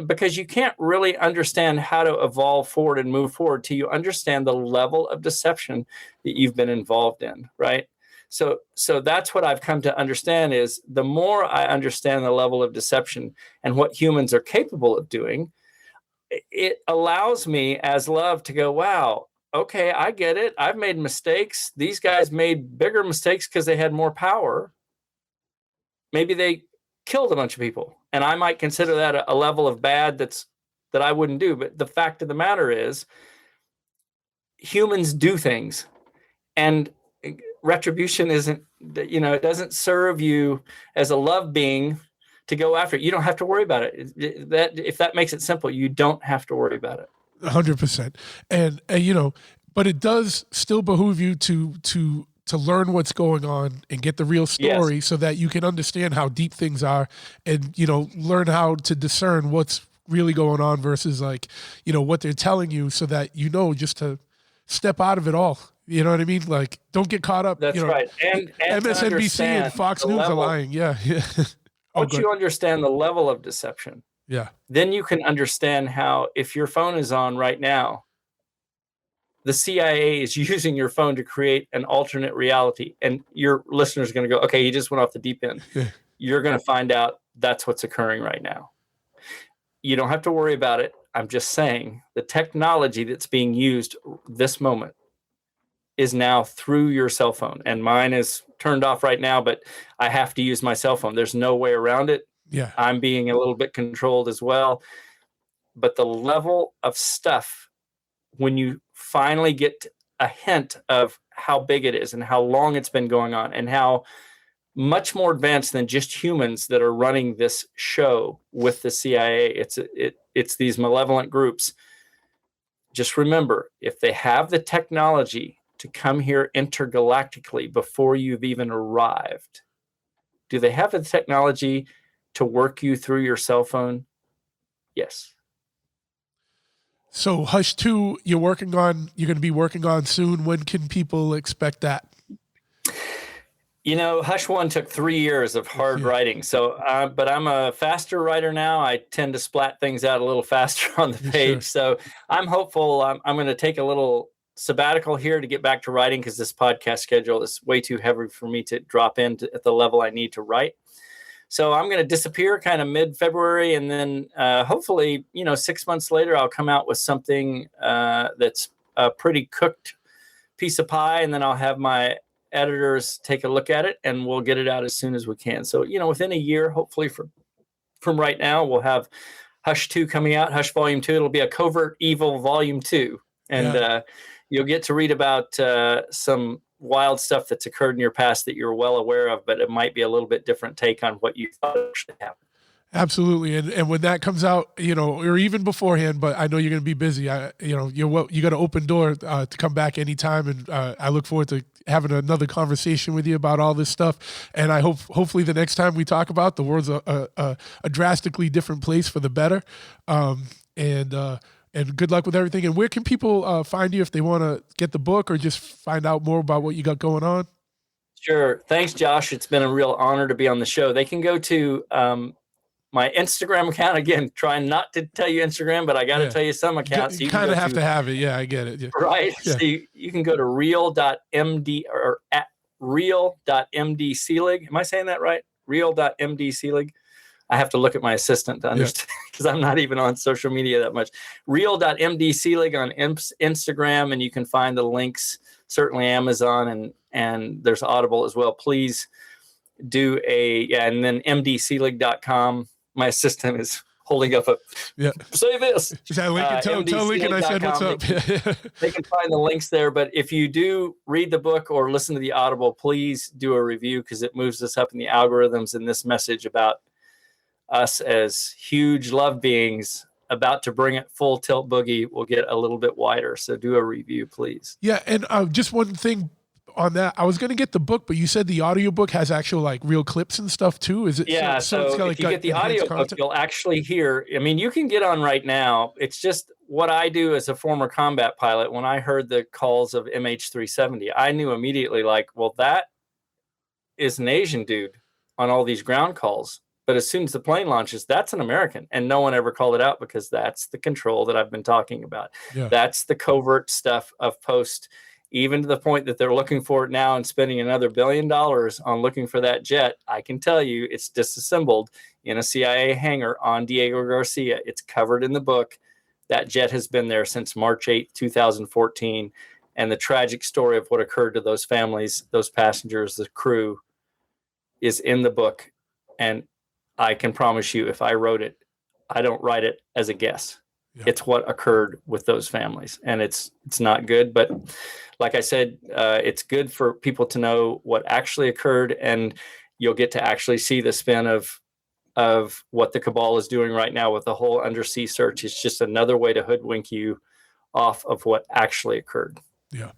because you can't really understand how to evolve forward and move forward till you understand the level of deception that you've been involved in, right? So that's what I've come to understand, is the more I understand the level of deception and what humans are capable of doing, it allows me as love to go, wow, okay, I get it. I've made mistakes. These guys made bigger mistakes because they had more power. Maybe they killed a bunch of people, and I might consider that a level of bad that I wouldn't do. But the fact of the matter is, humans do things, and retribution isn't, it doesn't serve you as a love being to go after it. You don't have to worry about it. If that makes it simple, you don't have to worry about it. 100%. And but it does still behoove you to learn what's going on and get the real story, yes, so that you can understand how deep things are, and, learn how to discern what's really going on versus what they're telling you, so that, just to step out of it all. You know what I mean? Like, don't get caught up. That's right. And MSNBC and Fox News are lying. Yeah. Yeah. Once you understand the level of deception, yeah, then you can understand how, if your phone is on right now, the CIA is using your phone to create an alternate reality, and your listeners are going to go, okay, he just went off the deep end. Yeah. You're going to find out that's what's occurring right now. You don't have to worry about it. I'm just saying the technology that's being used this moment is now through your cell phone, and mine is turned off right now, but I have to use my cell phone. There's no way around it. Yeah. I'm being a little bit controlled as well. But the level of stuff, when you finally get a hint of how big it is and how long it's been going on, and how much more advanced than just humans that are running this show with the CIA, it's these malevolent groups. Just remember, if they have the technology to come here intergalactically before you've even arrived, do they have the technology to work you through your cell phone? Yes. So Hush 2, you're going to be working on soon. When can people expect that? Hush 1 took 3 years of hard writing. So, but I'm a faster writer now. I tend to splat things out a little faster on the page. Sure. So I'm hopeful. I'm going to take a little sabbatical here to get back to writing, because this podcast schedule is way too heavy for me to drop in at the level I need to write. So I'm going to disappear kind of mid-February, and then hopefully, 6 months later, I'll come out with something that's a pretty cooked piece of pie, and then I'll have my editors take a look at it, and we'll get it out as soon as we can. So, within a year, hopefully from right now, we'll have Hush 2 coming out, Hush Volume 2. It'll be a Covert Evil Volume 2. And you'll get to read about some wild stuff that's occurred in your past that you're well aware of, but it might be a little bit different take on what you thought actually happened. Absolutely. And when that comes out, or even beforehand, but I know you're going to be busy. You got an open door to come back anytime. And I look forward to having another conversation with you about all this stuff. And I hopefully the next time we talk about the world's a drastically different place for the better. And good luck with everything. And where can people find you if they want to get the book or just find out more about what you got going on? Sure. Thanks, Josh. It's been a real honor to be on the show. They can go to my Instagram account. Again, trying not to tell you Instagram, but I got to tell you some accounts. You kind of have to have it. Yeah, I get it. Yeah. Right. Yeah. So you can go to real.md or at real.md Selig. Am I saying that right? Real.md Selig. I have to look at my assistant to understand because I'm not even on social media that much. Real.md Selig on Instagram, and you can find the links, certainly Amazon and there's Audible as well. Please do and then mdselig.com. My assistant is holding up say this. Is that Lincoln? Tell Lincoln I said what's up. They can find the links there. But if you do read the book or listen to the Audible, please do a review because it moves us up in the algorithms. And this message about us as huge love beings about to bring it full tilt boogie will get a little bit wider. So do a review, please. Yeah. And just one thing on that, I was going to get the book, but you said the audiobook has actual like real clips and stuff too. Is it? Yeah. So if you get the audiobook, you'll actually hear, I mean, you can get on right now. It's just what I do as a former combat pilot. When I heard the calls of MH370, I knew immediately like, well, that is an Asian dude on all these ground calls. But as soon as the plane launches, that's an American. And no one ever called it out because that's the control that I've been talking about. Yeah. That's the covert stuff of post, even to the point that they're looking for it now and spending another $1 billion on looking for that jet. I can tell you it's disassembled in a CIA hangar on Diego Garcia. It's covered in the book. That jet has been there since March 8th, 2014. And the tragic story of what occurred to those families, those passengers, the crew is in the book. And I can promise you, if I wrote it, I don't write it as a guess. Yeah. It's what occurred with those families, and it's not good. But like I said, it's good for people to know what actually occurred, and you'll get to actually see the spin of what the cabal is doing right now with the whole undersea search. It's just another way to hoodwink you off of what actually occurred. Yeah.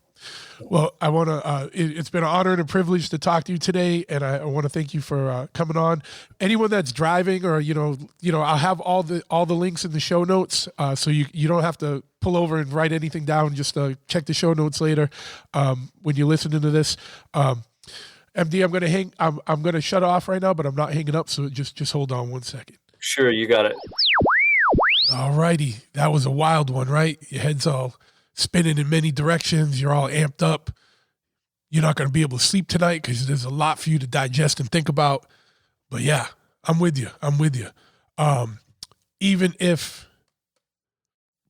Well, I want to, it's been an honor and a privilege to talk to you today. And I want to thank you for coming on. Anyone that's driving or, I'll have all the links in the show notes. So you don't have to pull over and write anything down. Just check the show notes later when you're listening to this. MD, I'm going to shut off right now, but I'm not hanging up. So just hold on 1 second. Sure. You got it. All righty. That was a wild one, right? Your head's all spinning in many directions. You're all amped up. You're not going to be able to sleep tonight because there's a lot for you to digest and think about. But yeah, I'm with you. Even if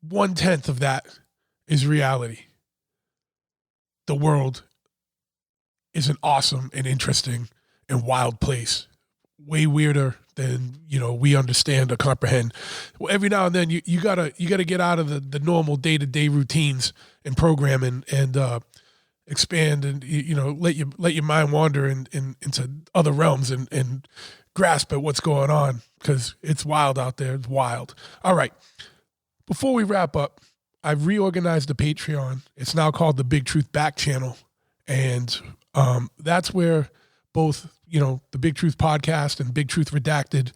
1/10 of that is reality, the world is an awesome and interesting and wild place. Way weirder than we understand or comprehend. Well, every now and then you gotta get out of the normal day-to-day routines and programming and expand and let your mind wander into other realms and grasp at what's going on because it's wild out there. It's wild. All right. Before we wrap up, I've reorganized the Patreon. It's now called the Big Truth Back Channel, and that's where both the Big Truth podcast and Big Truth Redacted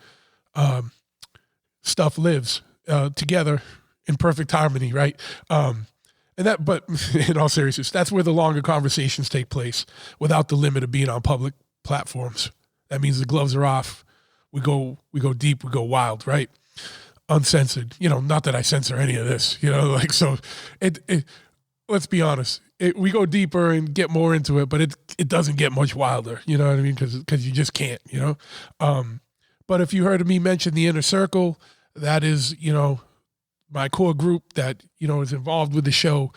stuff lives together in perfect harmony, right? But in all seriousness, that's where the longer conversations take place without the limit of being on public platforms. That means the gloves are off. We go deep, we go wild, right? Uncensored. Not that I censor any of this, so let's be honest. We go deeper and get more into it, but it doesn't get much wilder. You know what I mean? Because you just can't. But if you heard me mention the Inner Circle, that is my core group that is involved with the show.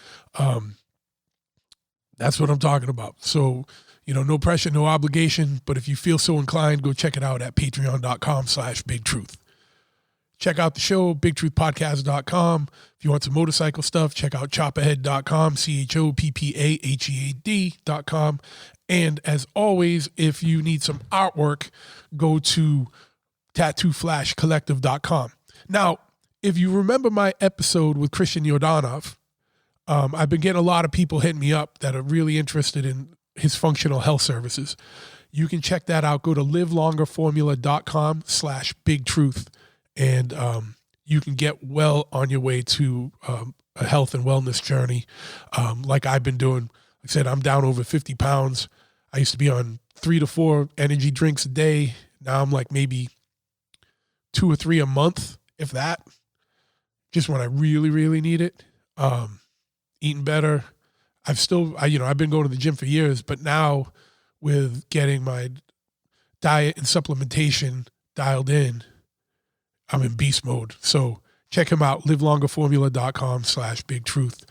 That's what I'm talking about. So no pressure, no obligation. But if you feel so inclined, go check it out at patreon.com/bigtruth. check out the show, bigtruthpodcast.com. If you want some motorcycle stuff, check out choppahead.com, choppahead.com. And as always, if you need some artwork, go to tattooflashcollective.com. Now, if you remember my episode with Christian Yordanov, I've been getting a lot of people hitting me up that are really interested in his functional health services. You can check that out. Go to livelongerformula.com/bigtruth, and you can get well on your way to a health and wellness journey like I've been doing. Like I said, I'm down over 50 pounds. I used to be on 3 to 4 energy drinks a day. Now I'm like maybe 2 or 3 a month, if that, just when I really, really need it. Eating better. I've been going to the gym for years, but now with getting my diet and supplementation dialed in, I'm in beast mode. So check him out, livelongerformula.com/bigtruth.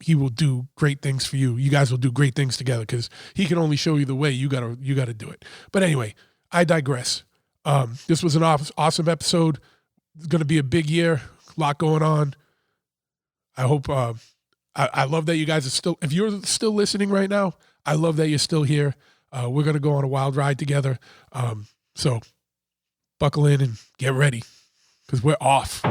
He will do great things for you. You guys will do great things together because he can only show you the way. You gotta do it. But anyway, I digress. This was an awesome episode. It's going to be a big year. A lot going on. I hope, I love that you guys are still, if you're still listening right now, I love that you're still here. We're going to go on a wild ride together. So buckle in and get ready because we're off.